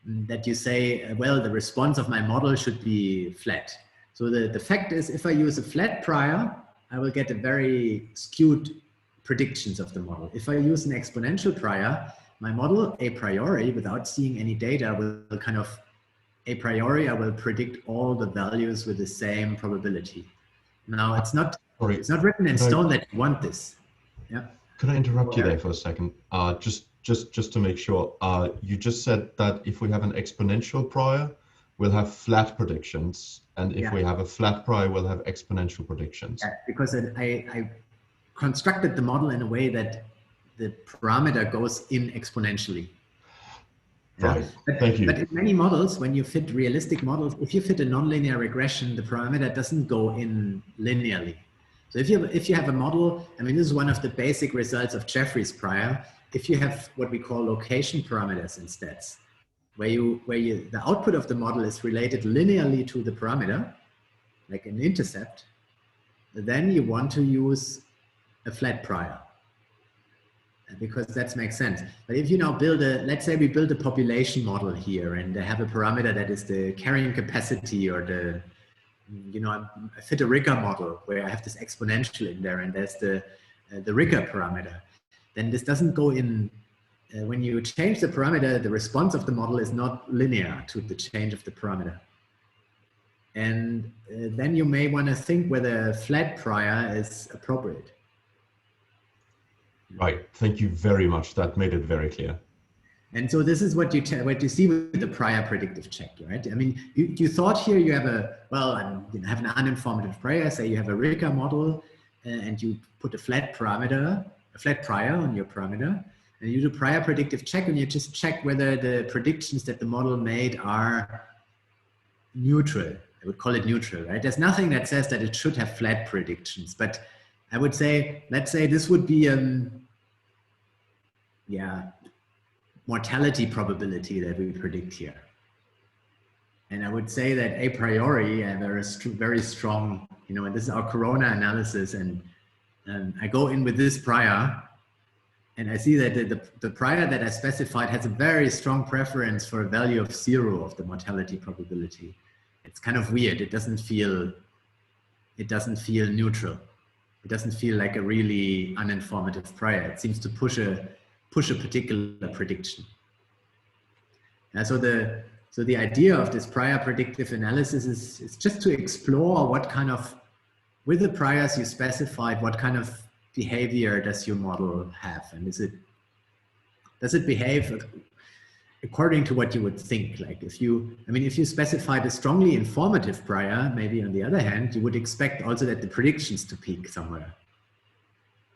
that you say, well, the response of my model should be flat. So the fact is, if I use a flat prior, I will get a very skewed predictions of the model. If I use an exponential prior, my model a priori, without seeing any data, will kind of a priori, I will predict all the values with the same probability. Now, it's not written in stone that you want this. Yeah. Can I interrupt you there for a second? Just to make sure, you just said that if we have an exponential prior, we'll have flat predictions, and if we have a flat prior, we'll have exponential predictions. Yeah, because I constructed the model in a way that the parameter goes in exponentially. Right. But, Thank you. but in many models, when you fit realistic models, if you fit a nonlinear regression, the parameter doesn't go in linearly. So if you have a model, I mean, this is one of the basic results of Jeffrey's prior. If you have what we call location parameters instead, where the output of the model is related linearly to the parameter, like an intercept, then you want to use a flat prior, because that makes sense. But if you now build let's say we build a population model here and they have a parameter that is the carrying capacity, or I fit a rigor model where I have this exponential in there and there's the rigor parameter, then this doesn't go in. When you change the parameter, the response of the model is not linear to the change of the parameter. And then you may want to think whether a flat prior is appropriate. Right. Thank you very much. That made it very clear. And so this is what you see with the prior predictive check, right? I mean, you thought here you have have an uninformative prior. Say you have a rigor model, and you put a flat prior on your parameter, and you do prior predictive check, and you just check whether the predictions that the model made are neutral. I would call it neutral, right? There's nothing that says that it should have flat predictions, but I would say, let's say this would be mortality probability that we predict here. And I would say that a priori, there is very strong, and this is our corona analysis, and I go in with this prior, and I see that the prior that I specified has a very strong preference for a value of 0 of the mortality probability. It's kind of weird. It doesn't feel neutral. It doesn't feel like a really uninformative prior. It seems to push a particular prediction. And so the idea of this prior predictive analysis is just to explore what kind of, with the priors you specified, what kind of behavior does your model have, and does it behave according to what you would think? Like if you specified a strongly informative prior, maybe on the other hand, you would expect also that the predictions to peak somewhere.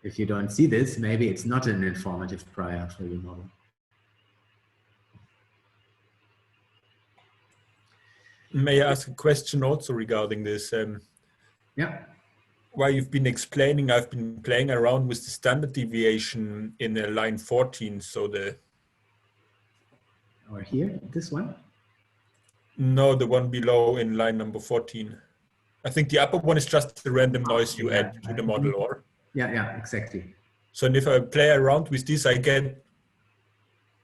If you don't see this, maybe it's not an informative prior for your model. May I ask a question also regarding this? Yeah. While you've been explaining, I've been playing around with the standard deviation in line 14. So Or here, this one? No, the one below in line number 14. I think the upper one is just the random noise you add to the model, or? Yeah, exactly. So if I play around with this, I get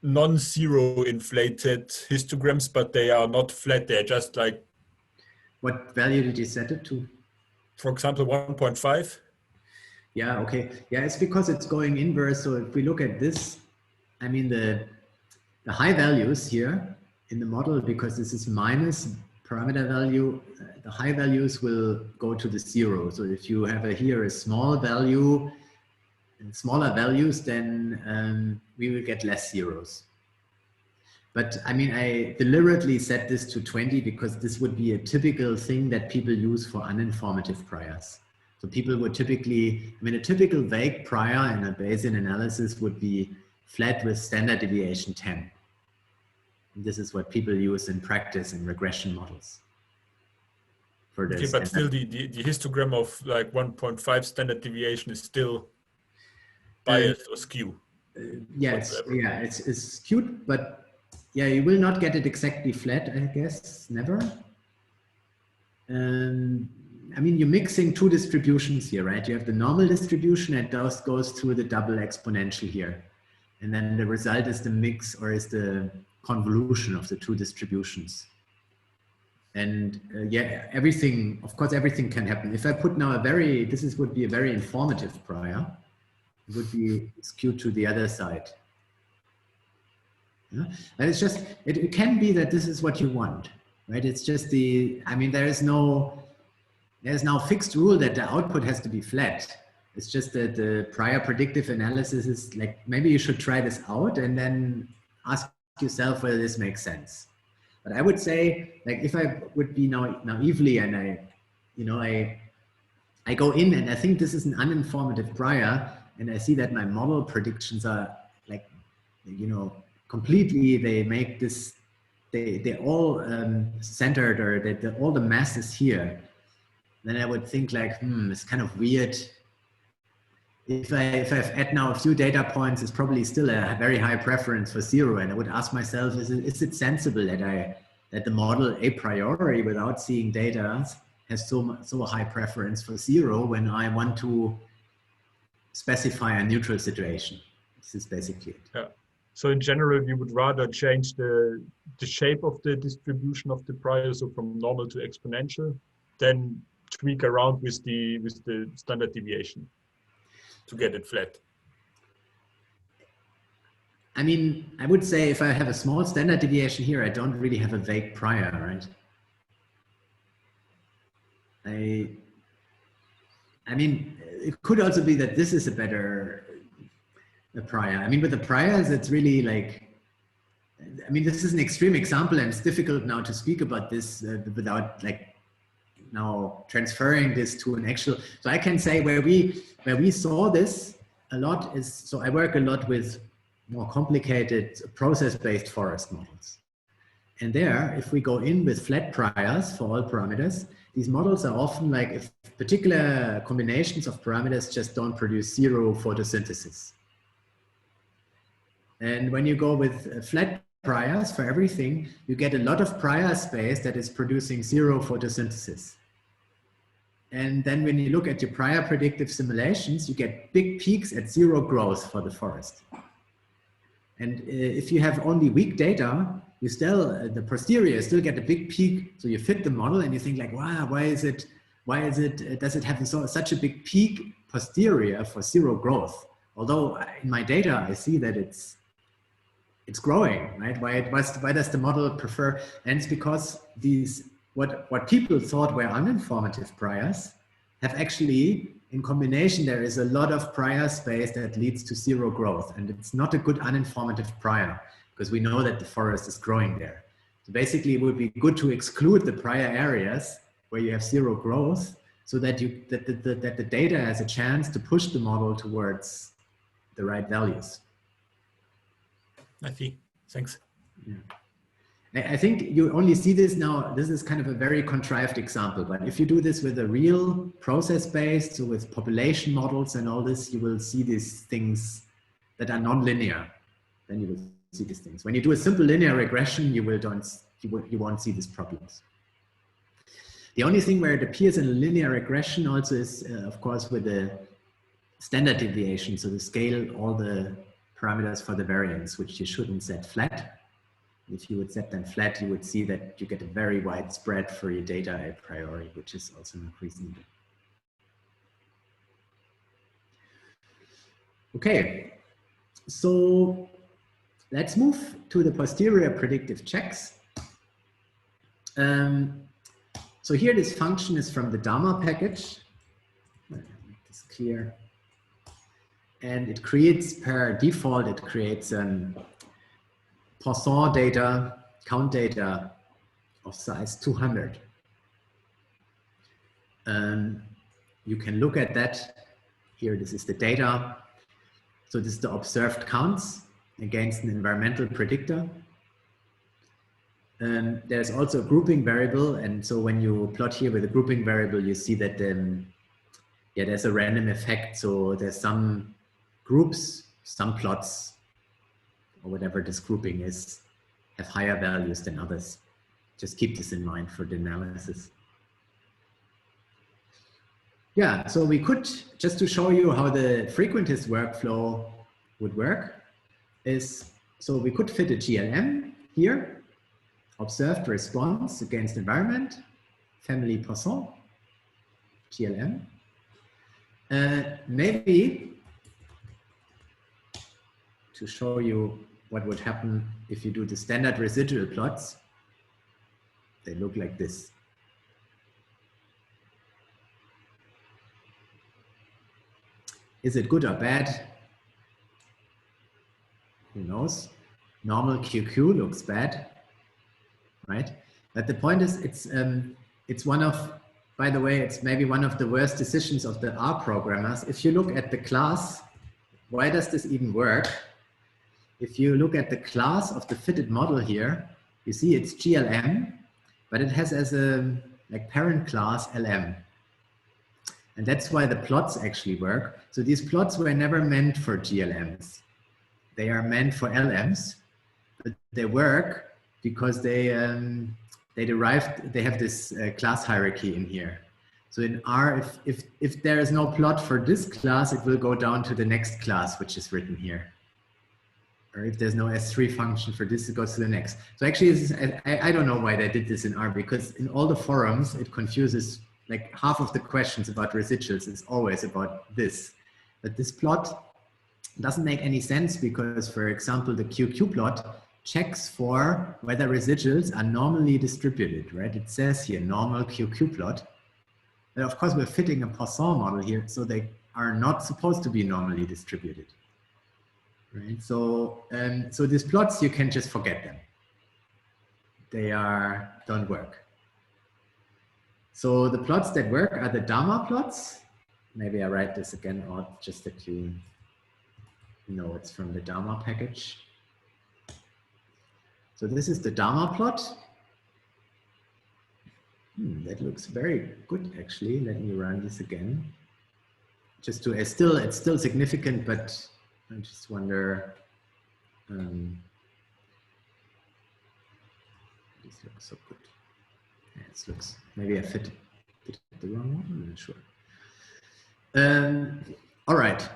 non-zero inflated histograms, but they are not flat. They're just like... What value did you set it to? For example, 1.5. Yeah, okay. Yeah, it's because it's going inverse. So if we look at this, I mean, the high values here in the model, because this is minus parameter value, the high values will go to the 0. So if you have here a small value and smaller values, then we will get less zeros. But I mean, I deliberately set this to 20 because this would be a typical thing that people use for uninformative priors. So people would typically, I mean, a typical vague prior in a Bayesian analysis would be flat with standard deviation 10. And this is what people use in practice in regression models. For okay, but still the histogram of like 1.5 standard deviation is still biased or skew. Yes, yeah, it's skewed, but yeah, you will not get it exactly flat, I guess, never. I mean, you're mixing two distributions here, right? You have the normal distribution and those goes through the double exponential here. And then the result is the mix or is the convolution of the two distributions. And yeah, everything, of course, everything can happen. If I put now would be a very informative prior. It would be skewed to the other side. Yeah? And it's just, it can be that this is what you want, right? It's just I mean, there's no fixed rule that the output has to be flat. It's just that the prior predictive analysis is like, maybe you should try this out and then ask yourself whether this makes sense. But I would say, like, if I would be naively and I go in and I think this is an uninformative prior and I see that my model predictions are like, completely, they make this, they all centered, or all the mass is here, then I would think like, it's kind of weird. If I've add now a few data points, it's probably still a very high preference for 0. And I would ask myself, is it sensible that the model a priori, without seeing data, has so high preference for 0 when I want to specify a neutral situation? This is basically it. Yeah. So in general, we would rather change the shape of the distribution of the prior, so from normal to exponential, than tweak around with the standard deviation to get it flat. I mean, I would say if I have a small standard deviation here, I don't really have a vague prior, right? I mean, it could also be that this is a better prior. I mean, with the priors, it's really like, I mean, this is an extreme example, and it's difficult now to speak about this without like now transferring this to an actual. So I can say where we saw this a lot is, so I work a lot with more complicated process-based forest models. And there, if we go in with flat priors for all parameters, these models are often like if particular combinations of parameters just don't produce 0 photosynthesis. And when you go with flat priors for everything, you get a lot of prior space that is producing 0 photosynthesis. And then when you look at your prior predictive simulations, you get big peaks at 0 growth for the forest. And if you have only weak data, you still, the posterior still get a big peak. So you fit the model and you think like, wow, does it have such a big peak posterior for 0 growth? Although in my data, I see that it's growing, right? Why does the model prefer? And it's because these, what people thought were uninformative priors have actually, in combination, there is a lot of prior space that leads to 0 growth. And it's not a good uninformative prior because we know that the forest is growing there. So basically it would be good to exclude the prior areas where you have 0 growth so that that the data has a chance to push the model towards the right values. I see. Thanks. Yeah. I think you only see this now. This is kind of a very contrived example, but if you do this with a real process-based, so with population models and all this, you will see these things that are non-linear. Then you will see these things. When you do a simple linear regression, you won't see these problems. The only thing where it appears in a linear regression also is, of course, with the standard deviation. So to scale all the parameters for the variance, which you shouldn't set flat. If you would set them flat, you would see that you get a very wide spread for your data a priori, which is also not reasonable. Okay, so let's move to the posterior predictive checks. So here this function is from the Dharma package. Let me make this clear. And it creates, per default, it creates Poisson data, count data of size 200. You can look at that. Here, this is the data. So this is the observed counts against an environmental predictor. There's also a grouping variable. And so when you plot here with a grouping variable, you see that there's a random effect. So there's some groups, some plots, or whatever this grouping is, have higher values than others. Just keep this in mind for the analysis. Yeah, so we could, just to show you how the frequentist workflow would work, is, so we could fit a GLM here, observed response against environment, family Poisson, GLM. Maybe to show you what would happen if you do the standard residual plots, they look like this. Is it good or bad? Who knows? Normal QQ looks bad, right? But the point is, it's one of, by the way, it's maybe one of the worst decisions of the R programmers. If you look at the class, why does this even work? if you look at the class of the fitted model here, you see it's GLM, but it has as a like parent class LM. And that's why the plots actually work. So these plots were never meant for GLMs. They are meant for LMs, but they work because they have this class hierarchy in here. So in R, if there is no plot for this class, it will go down to the next class, which is written here. Or if there's no S3 function for this, it goes to the next. So actually, I don't know why they did this in R, because in all the forums, it confuses, like half of the questions about residuals is always about this. But this plot doesn't make any sense because, for example, the QQ plot checks for whether residuals are normally distributed, right? It says here, normal QQ plot. But of course, we're fitting a Poisson model here, so they are not supposed to be normally distributed. Right? So, so these plots, you can just forget them. They don't work. So the plots that work are the Dharma plots. Maybe I write this again out just that you know it's from the Dharma package. So this is the Dharma plot. That looks very good, actually. Let me run this again. Just to, it's still significant, but I just wonder. This looks so good. Yeah, it looks, maybe I fit the wrong one, I'm not sure. All right.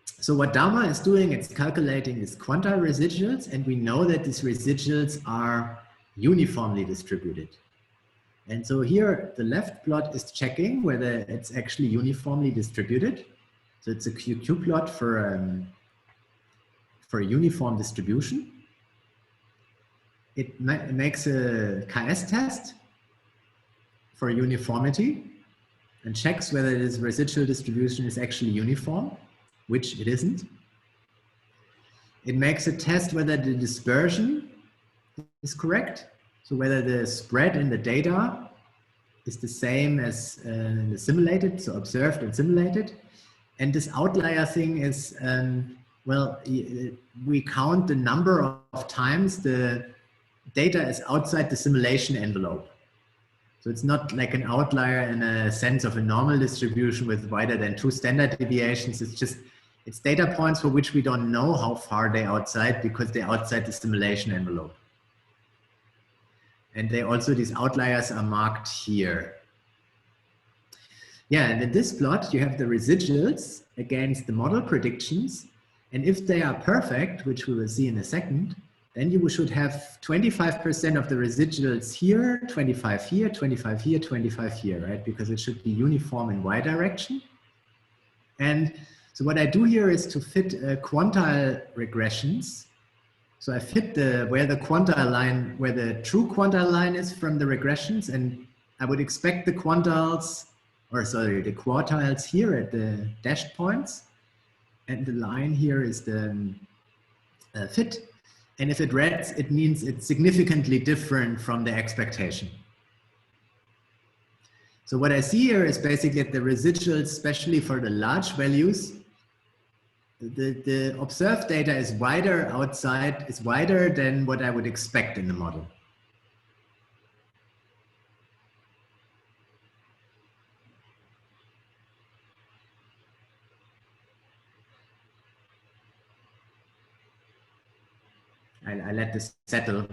So what Dharma is doing, it's calculating these quantile residuals, and we know that these residuals are uniformly distributed. And so here, the left plot is checking whether it's actually uniformly distributed. So it's a QQ plot for a uniform distribution. It makes a KS test for uniformity and checks whether this residual distribution is actually uniform, which it isn't. It makes a test whether the dispersion is correct. So whether the spread in the data is the same as the simulated, so observed and simulated. And this outlier thing is, well, we count the number of times the data is outside the simulation envelope. So it's not like an outlier in a sense of a normal distribution with wider than 2 standard deviations. It's just, it's data points for which we don't know how far they're outside because they're outside the simulation envelope. And they also, these outliers are marked here. Yeah, and in this plot, you have the residuals against the model predictions. And if they are perfect, which we will see in a second, then you should have 25% of the residuals here, 25 here, 25 here, 25 here, right? Because it should be uniform in Y direction. And so what I do here is to fit quantile regressions. So I fit where the quantile line, where the true quantile line is from the regressions, and I would expect the quantiles, or sorry, the quartiles here at the dashed points, and the line here is the fit. And if it reds, it means it's significantly different from the expectation. So what I see here is basically that the residuals, especially for the large values, the observed data is wider outside, is wider than what I would expect in the model. I let this settle.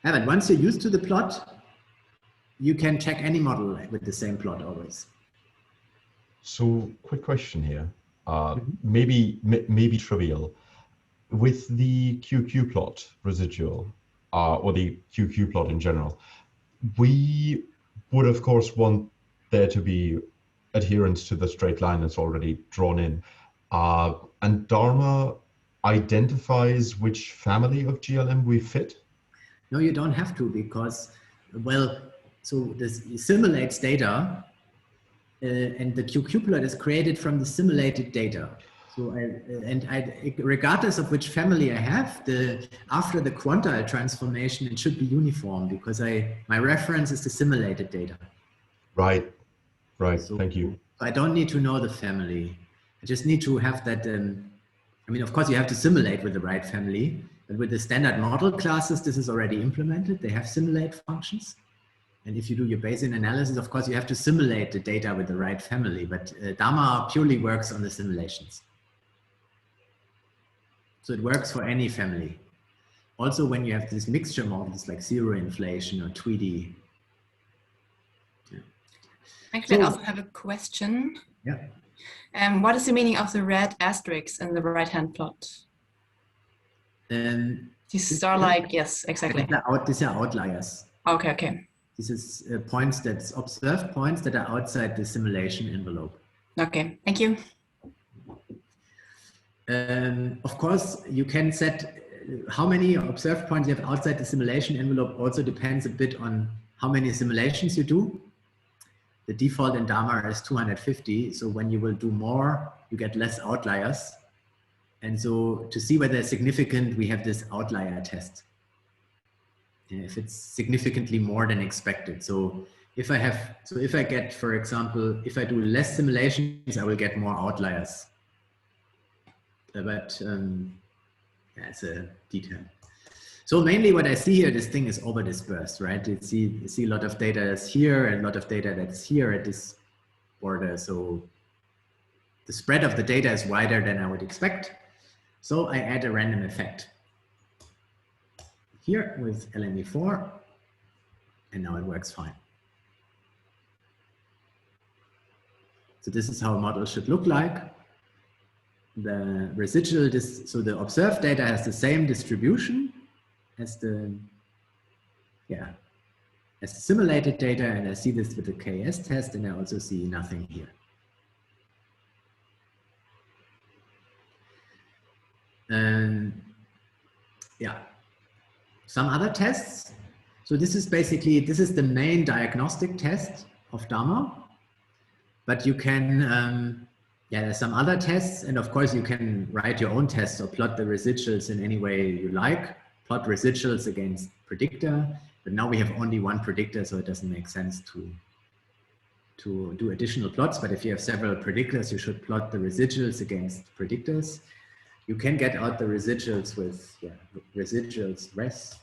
Yeah, but once you're used to the plot, you can check any model with the same plot always. So, quick question here, maybe trivial. With the QQ plot residual, or the QQ plot in general, we would of course want there to be adherence to the straight line that's already drawn in. And Dharma identifies which family of GLM we fit? No, you don't have to, because, well, so this simulates data, and the QQ plot is created from the simulated data. So regardless of which family I have, after the quantile transformation, it should be uniform because my reference is the simulated data. Right, right. So thank you. I don't need to know the family. I just need to have that I mean, of course, you have to simulate with the right family, but with the standard model classes, this is already implemented. They have simulate functions. And if you do your Bayesian analysis, of course, you have to simulate the data with the right family, but Dharma purely works on the simulations. So it works for any family. Also, when you have these mixture models like zero inflation or Tweedy. Yeah. Actually, I also have a question. Yeah. What is the meaning of the red asterisks in the right-hand plot? These are like, yes, exactly. These are outliers. Okay, okay. This is points that's observed points that are outside the simulation envelope. Okay, thank you. Of course, you can set how many observed points you have outside the simulation envelope also depends a bit on how many simulations you do. The default in Dharma is 250. So when you will do more, you get less outliers. And so to see whether it's significant, we have this outlier test. If it's significantly more than expected. So if I get, for example, if I do less simulations, I will get more outliers. But yeah, it's a detail. So mainly what I see here, this thing is over dispersed, right? You see a lot of data that's here and a lot of data that's here at this border. So the spread of the data is wider than I would expect. So I add a random effect here with LME4, and now it works fine. So this is how a model should look like. The residual, so the observed data has the same distribution as the simulated data, and I see this with the KS test, and I also see nothing here. And yeah, some other tests. So this is the main diagnostic test of Dharma, but you can, there's some other tests, and of course you can write your own tests or plot the residuals in any way you like, plot residuals against predictor, but now we have only one predictor, so it doesn't make sense to do additional plots, but if you have several predictors, you should plot the residuals against predictors. You can get out the residuals with residuals res.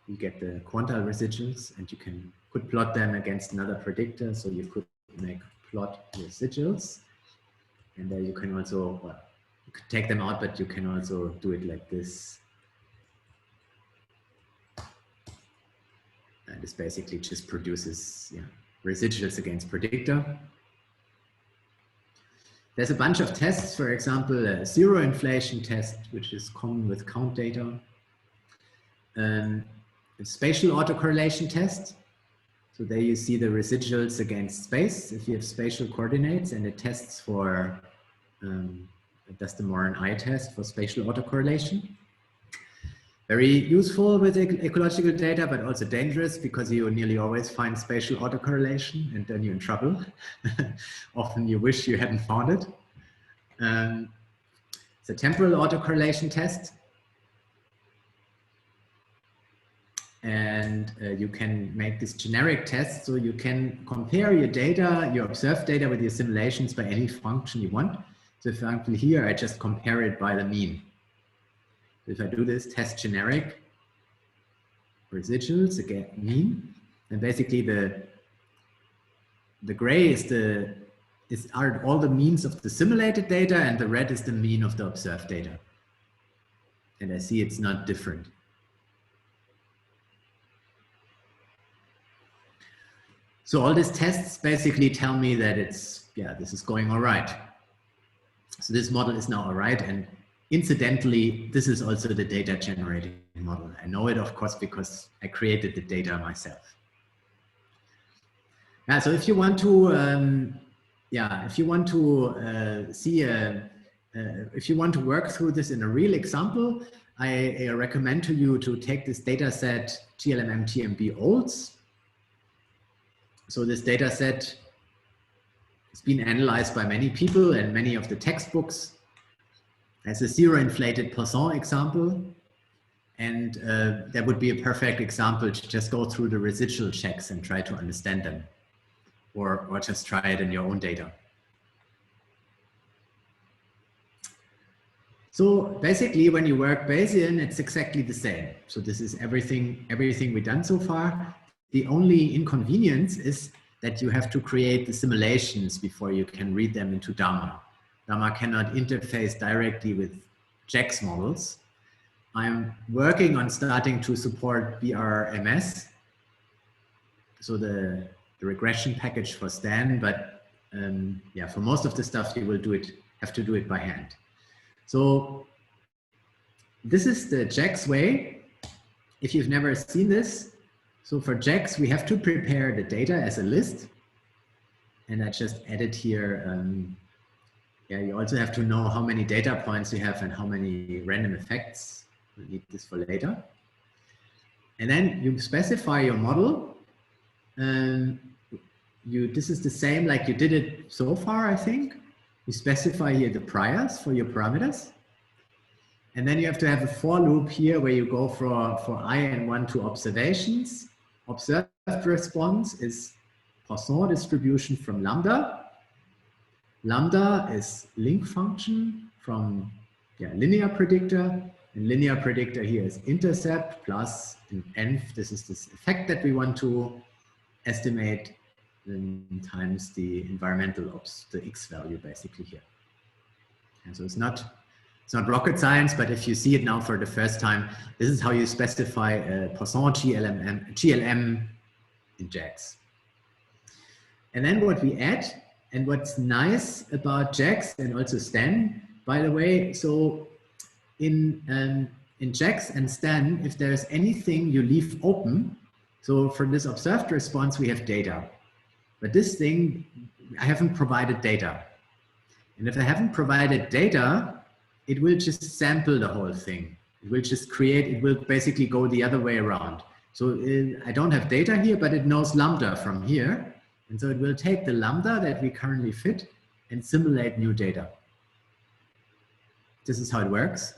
You get the quantile residuals, and you could plot them against another predictor. So you could make plot residuals, and there you can also, well, you could take them out, but you can also do it like this. And this basically just produces residuals against predictor. There's a bunch of tests, for example, a zero inflation test, which is common with count data. A spatial autocorrelation test. So there you see the residuals against space, if you have spatial coordinates, and it tests for, does the Moran eye test for spatial autocorrelation. Very useful with ecological data, but also dangerous because you nearly always find spatial autocorrelation and then you're in trouble. Often you wish you hadn't found it. It's a temporal autocorrelation test. And you can make this generic test, so you can compare your data, your observed data with your simulations by any function you want. So for example, here I just compare it by the mean. If I do this test generic residuals again mean, and basically the gray are all the means of the simulated data, and the red is the mean of the observed data. And I see it's not different. So all these tests basically tell me that this is going all right. So this model is now all right, and incidentally, this is also the data generating model. I know it, of course, because I created the data myself. Yeah, so if you want to, if you want to work through this in a real example, I recommend to you to take this data set GLMM TMB olds. So this data set has been analyzed by many people, and many of the textbooks as a zero inflated Poisson example. And that would be a perfect example to just go through the residual checks and try to understand them, or just try it in your own data. So basically, when you work Bayesian, it's exactly the same. So this is everything we've done so far. The only inconvenience is that you have to create the simulations before you can read them into Dharma. Dharma cannot interface directly with JAX models. I'm working on starting to support BRMS, so the regression package for Stan, but yeah, for most of the stuff you will have to do it by hand. So this is the JAX way. If you've never seen this, so for JAX, we have to prepare the data as a list. And I just added here, yeah, you also have to know how many data points you have and how many random effects. We'll need this for later. And then you specify your model. This is the same like you did it so far, I think. You specify here the priors for your parameters. And then you have to have a for loop here where you go for I and 1 to observations. Observed response is Poisson distribution from lambda. Lambda is link function from linear predictor. And linear predictor here is intercept plus an env. This is this effect that we want to estimate times the environmental ops, the x value basically here. And so it's not rocket science, but if you see it now for the first time, this is how you specify a Poisson GLM in JAX. And then what we add, and what's nice about JAX and also Stan, by the way, so in JAX and Stan, if there's anything you leave open, so for this observed response, we have data. But this thing, I haven't provided data. And if I haven't provided data, it will just sample the whole thing. It will just create, it will basically go the other way around. So I don't have data here, but it knows lambda from here. And so it will take the lambda that we currently fit and simulate new data. This is how it works.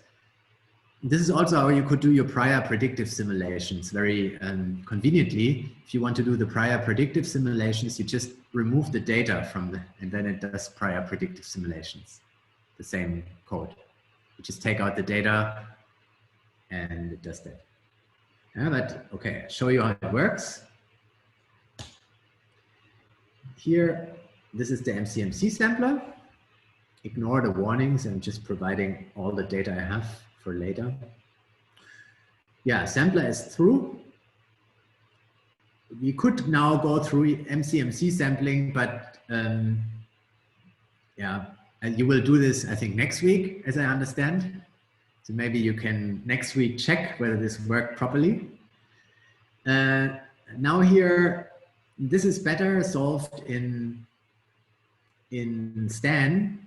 This is also how you could do your prior predictive simulations very conveniently. If you want to do the prior predictive simulations, you just remove the data from and then it does prior predictive simulations. The same code. You just take out the data and it does that. Yeah, but okay, I'll show you how it works. Here, this is the MCMC sampler. Ignore the warnings. I'm just providing all the data I have for later. Yeah, sampler is through. We could now go through MCMC sampling, but yeah, and you will do this, I think, next week, as I understand. So maybe you can next week check whether this worked properly. Now here, this is better solved in Stan.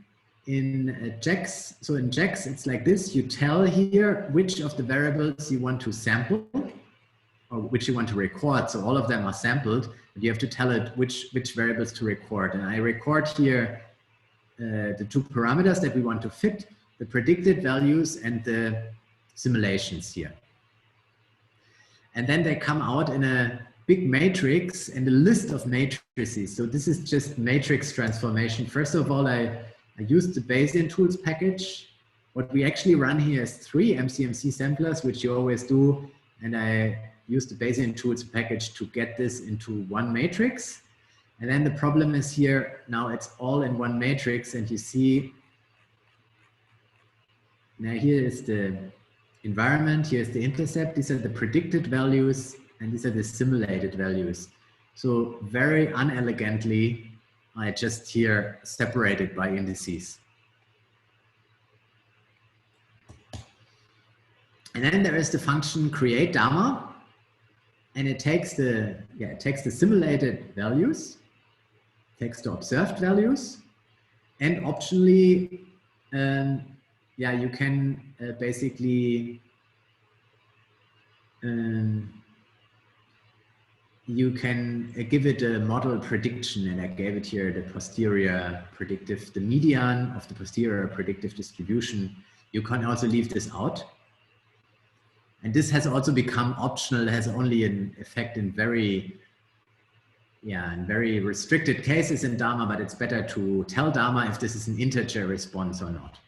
In JAX, so in JAX, it's like this. You tell here which of the variables you want to sample or which you want to record. So all of them are sampled, but you have to tell it which variables to record. And I record here the two parameters that we want to fit, the predicted values and the simulations here. And then they come out in a big matrix and a list of matrices. So this is just matrix transformation. First of all, I used the Bayesian tools package. What we actually run here is 3 MCMC samplers, which you always do. And I used the Bayesian tools package to get this into one matrix. And then the problem is here, now it's all in one matrix. And you see, now here is the environment, here's the intercept. These are the predicted values and these are the simulated values. So very unelegantly, I just here separated by indices. And then there is the function create Dharma, and it takes the simulated values, takes the observed values, and optionally, you can basically you can give it a model prediction, and I gave it here the posterior predictive, the median of the posterior predictive distribution. You can also leave this out. And this has also become optional. It has only an effect in very restricted cases in Dharma, but it's better to tell Dharma if this is an integer response or not.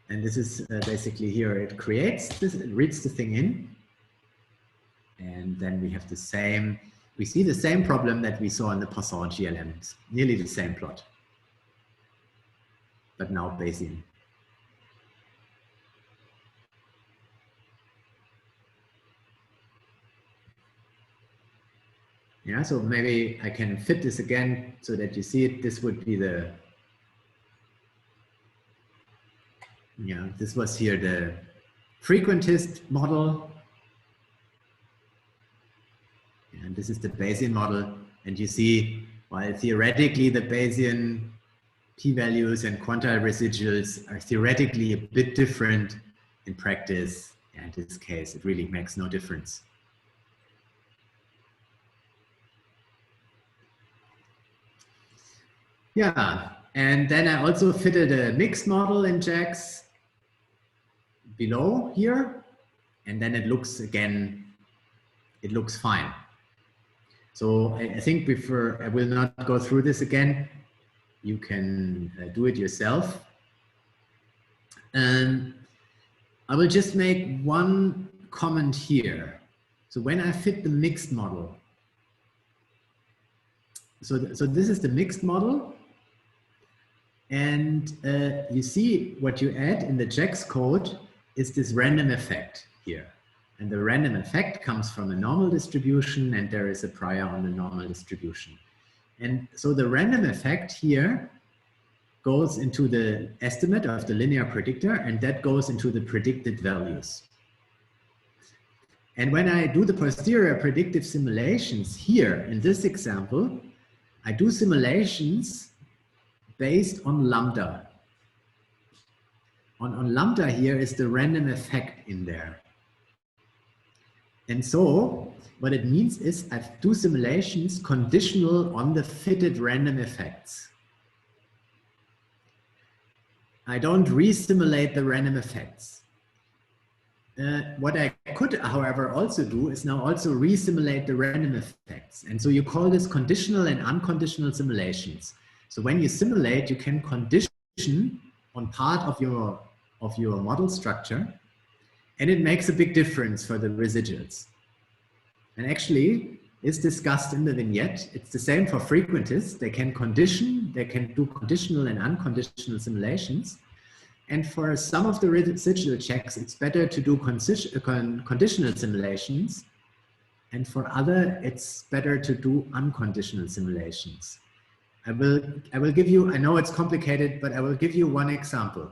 And this is basically here, it creates this, it reads the thing in. And then we have the same, we see the same problem that we saw in the Poisson GLM. It's nearly the same plot, but now Bayesian. Yeah, so maybe I can fit this again so that you see it. This would be the, yeah, this was here the frequentist model. And this is the Bayesian model. And you see, while theoretically the Bayesian p-values and quantile residuals are theoretically a bit different, in practice, in this case, it really makes no difference. Yeah, and then I also fitted a mixed model in JAX below here, and then it looks again, it looks fine. So I think before, I will not go through this again. You can do it yourself. And I will just make one comment here. So when I fit the mixed model, so this is the mixed model. And you see what you add in the JAX code is this random effect here. And the random effect comes from a normal distribution, and there is a prior on the normal distribution. And so the random effect here goes into the estimate of the linear predictor, and that goes into the predicted values. And when I do the posterior predictive simulations here in this example, I do simulations based on lambda. On lambda here is the random effect in there. And so what it means is I do simulations conditional on the fitted random effects. I don't re-simulate the random effects. What I could, however, also do is now also re-simulate the random effects. And so you call this conditional and unconditional simulations. So when you simulate, you can condition on part of your model structure, and it makes a big difference for the residuals. And actually, it's discussed in the vignette. It's the same for frequentists. They can condition, they can do conditional and unconditional simulations. And for some of the residual checks, it's better to do conditional simulations. And for other, it's better to do unconditional simulations. I will give you, I know it's complicated, but I will give you one example.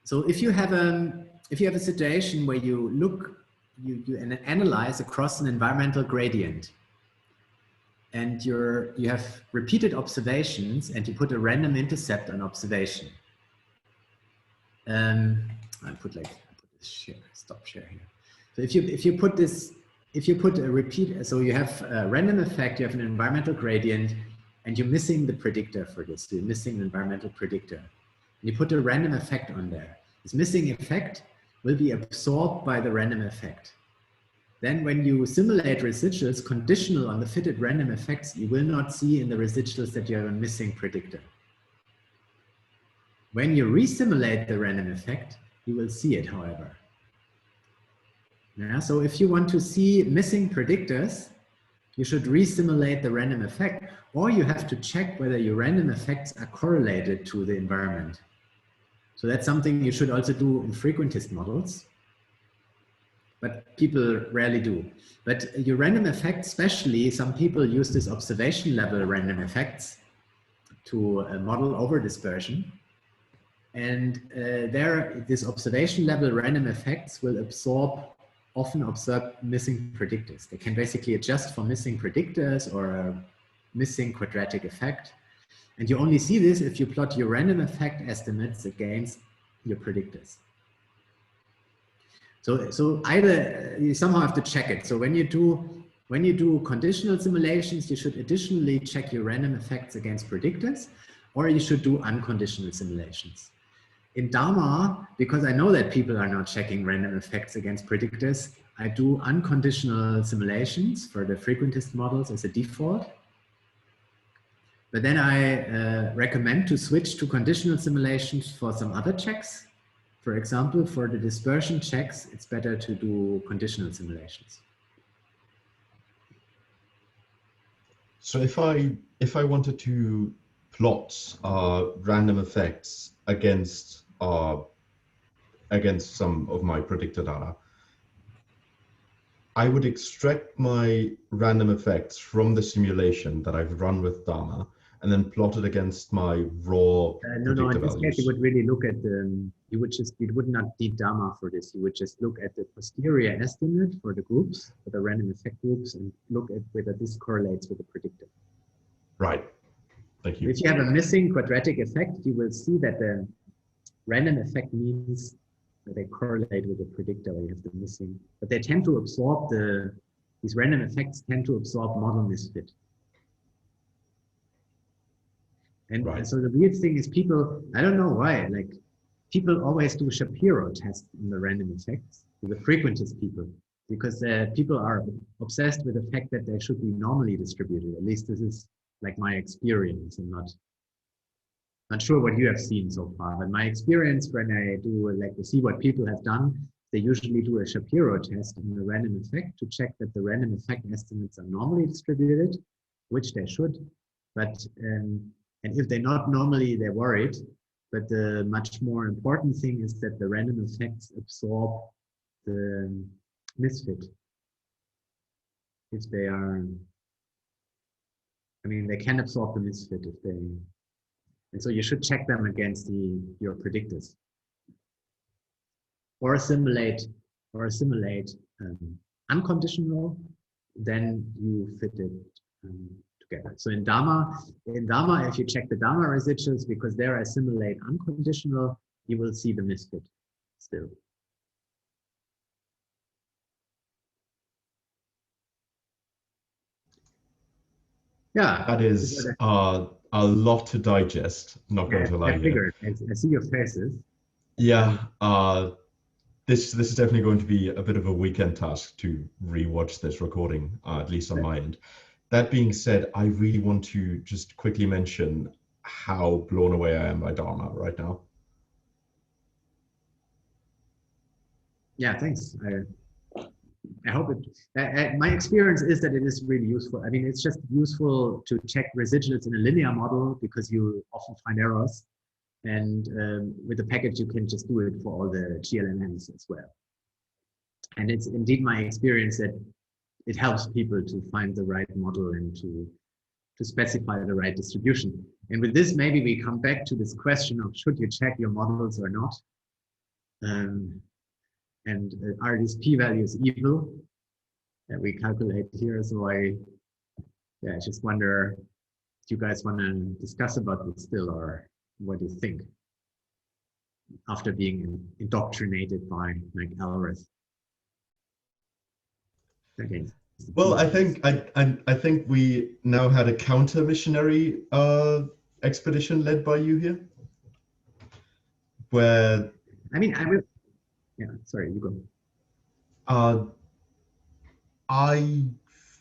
So if you have a situation where you look, you analyze across an environmental gradient, and you have repeated observations, and you put a random intercept on observation. I put this share, stop share here. So if you put a repeat, so you have a random effect, you have an environmental gradient, and you're missing the predictor for this. So you're missing the environmental predictor. And you put a random effect on there. This missing effect will be absorbed by the random effect. Then when you simulate residuals conditional on the fitted random effects, you will not see in the residuals that you have a missing predictor. When you re-simulate the random effect, you will see it, however. Yeah, so if you want to see missing predictors, you should re-simulate the random effect, or you have to check whether your random effects are correlated to the environment. So that's something you should also do in frequentist models, but people rarely do. But your random effects, especially some people use this observation level random effects to model over dispersion. And this observation level random effects will often observe missing predictors. They can basically adjust for missing predictors or a missing quadratic effect. And you only see this if you plot your random effect estimates against your predictors. So either you somehow have to check it. So when you do conditional simulations, you should additionally check your random effects against predictors, or you should do unconditional simulations. In Dharma, because I know that people are not checking random effects against predictors, I do unconditional simulations for the frequentist models as a default. But then I recommend to switch to conditional simulations for some other checks. For example, for the dispersion checks, it's better to do conditional simulations. So if I wanted to plot random effects against some of my predictor data, I would extract my random effects from the simulation that I've run with Dharma and then plot it against my raw no, in this values. case, you would really look at you would not need Dharma for this. You would just look at the posterior estimate for the groups, for the random effect groups, and look at whether this correlates with the predictor. Right. Thank you. If you have a missing quadratic effect, you will see that the random effect means that they correlate with the predictor when you have the missing. But they tend to absorb these random effects tend to absorb model misfit. And right. So the weird thing is people, I don't know why, like people always do Shapiro tests in the random effects, the frequentist people, because people are obsessed with the fact that they should be normally distributed. At least this is like my experience. I'm not sure what you have seen so far, but my experience when I do like to see what people have done, they usually do a Shapiro test in the random effect to check that the random effect estimates are normally distributed, which they should. But and if they're not normally, they're worried. But the much more important thing is that the random effects absorb the misfit. If they are, I mean, they can absorb the misfit if they, and so you should check them against your predictors. Or assimilate unconditional, then you fit it together. So in Dharma, if you check the Dharma residuals, because there I assimilate unconditional, you will see the misfit still. Yeah, that is a lot to digest. Not going to lie. I figured. I see your faces. Yeah. This is definitely going to be a bit of a weekend task to rewatch this recording, at least on my end. That being said, I really want to just quickly mention how blown away I am by Dharma right now. Yeah, thanks. I hope it. My experience is that it is really useful. I mean, it's just useful to check residuals in a linear model because you often find errors. And with the package, you can just do it for all the GLNMs as well. And it's indeed my experience that it helps people to find the right model and to specify the right distribution. And with this, maybe we come back to this question of should you check your models or not? And are these p-values evil that we calculate here? So I just wonder if you guys want to discuss about this still, or what do you think after being indoctrinated by Mike Alvarez? Okay. Well, I think we now had a counter missionary expedition led by you here, where I mean, I will. Yeah, sorry, you go. I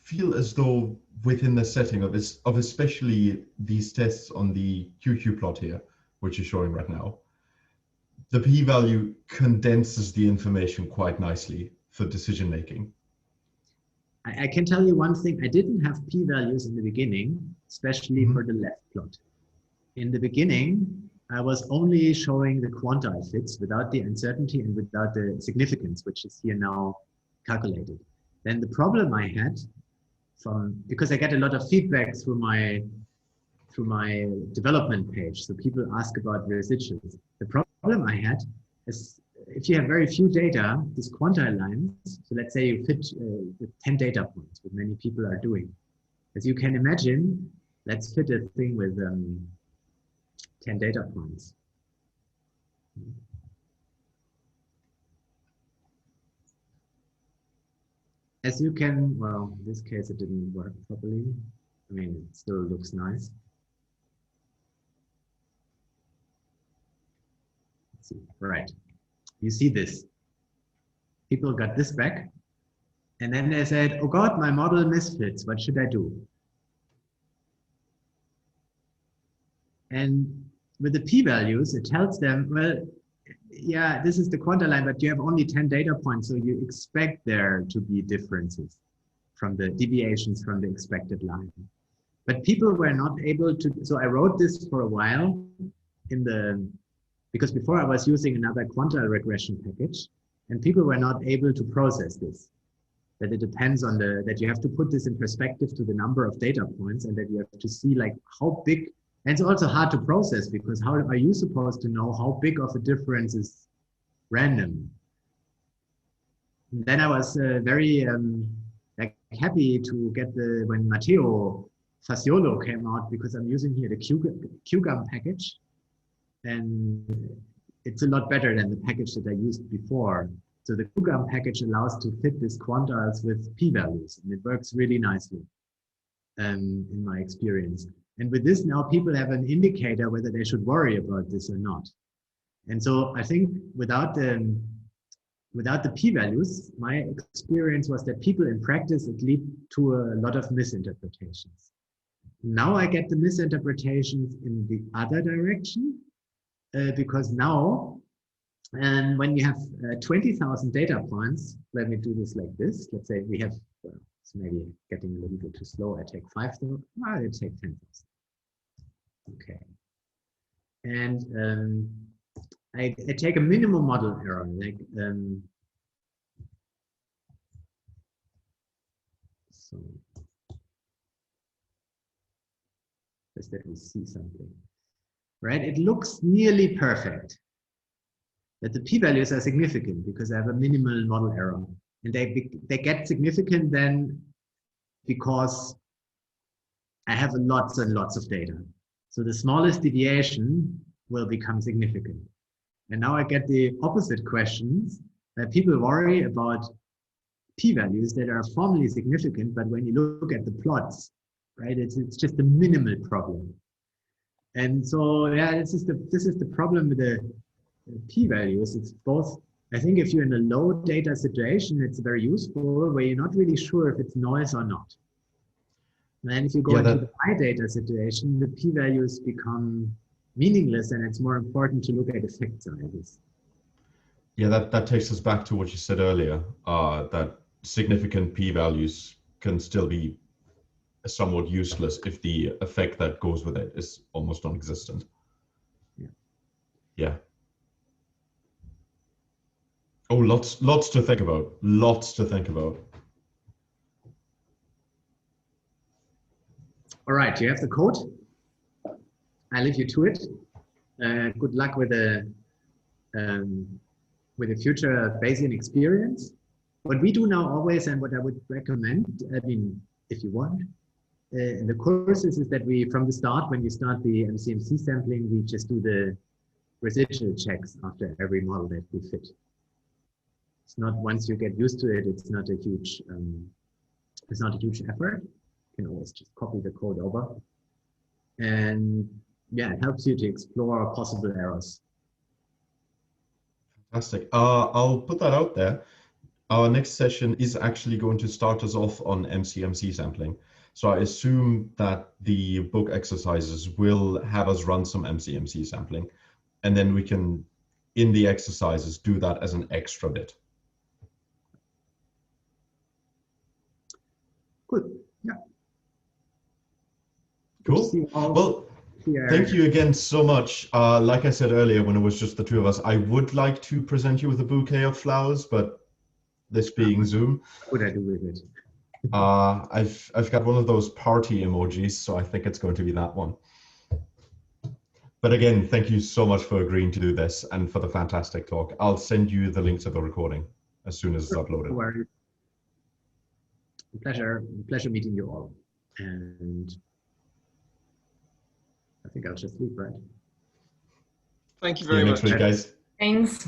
feel as though within the setting of especially these tests on the QQ plot here, which is showing right now, the p-value condenses the information quite nicely for decision making. I can tell you one thing. I didn't have p-values in the beginning, especially for the left plot. In the beginning, I was only showing the quantile fits without the uncertainty and without the significance, which is here now calculated. Then the problem I had because I get a lot of feedback through my development page. So people ask about residuals. The problem I had is if you have very few data, these quantile lines, so let's say you fit with 10 data points, what many people are doing. As you can imagine, let's fit a thing with 10 data points. As you can, well, in this case, it didn't work properly. I mean, it still looks nice. Let's see, right. You see this. People got this back. And then they said, oh God, my model misfits. What should I do? And with the p-values, it tells them, well, yeah, this is the quanta line, but you have only 10 data points, so you expect there to be differences from the deviations from the expected line. But people were not able to, so I wrote this for a while because before I was using another quanta regression package, and people were not able to process this. That it depends on that you have to put this in perspective to the number of data points, and that you have to see like how big, and it's also hard to process because how are you supposed to know how big of a difference is random? And then I was very like happy to get when Matteo Faciolo came out, because I'm using here the QGAM package, and it's a lot better than the package that I used before. So the QGAM package allows to fit these quantiles with p-values, and it works really nicely in my experience. And with this now, people have an indicator whether they should worry about this or not. And so I think without the p-values, my experience was that people in practice, it lead to a lot of misinterpretations. Now I get the misinterpretations in the other direction, because now, and when you have 20,000 data points, let me do this like this. Let's say we have, it's maybe getting a little bit too slow. I take 5,000, I take 10,000. Okay. And I take a minimum model error, like, so just let me see something, right? It looks nearly perfect, but the p-values are significant because I have a minimal model error, and they get significant then because I have lots and lots of data. So the smallest deviation will become significant. And now I get the opposite questions that people worry about p-values that are formally significant, but when you look at the plots, right, it's just a minimal problem. And so yeah, this is the problem with the p-values. It's both, I think if you're in a low data situation, it's very useful where you're not really sure if it's noise or not. And if you go into the high data situation, the p-values become meaningless, and it's more important to look at effect sizes. Yeah, that takes us back to what you said earlier, that significant p-values can still be somewhat useless if the effect that goes with it is almost non-existent. Yeah. Yeah. Oh, lots to think about. Lots to think about. All right, you have the code. I leave you to it. Good luck with the future Bayesian experience. What we do now always, and what I would recommend, I mean, if you want, in the courses is that we, from the start, when you start the MCMC sampling, we just do the residual checks after every model that we fit. It's not, once you get used to it, it's not a huge effort. You can always just copy the code over. And yeah, it helps you to explore possible errors. Fantastic. I'll put that out there. Our next session is actually going to start us off on MCMC sampling. So I assume that the book exercises will have us run some MCMC sampling, and then we can, in the exercises, do that as an extra bit. Good. Yeah. Cool. Well, thank you again so much. Like I said earlier, when it was just the two of us, I would like to present you with a bouquet of flowers, but this being Zoom, what would I do with it? I've got one of those party emojis, so I think it's going to be that one. But again, thank you so much for agreeing to do this and for the fantastic talk. I'll send you the link to the recording as soon as it's uploaded. No worries. Pleasure meeting you all. And I think I'll just leave, right? Thank you very much. See you next week, guys. Thanks.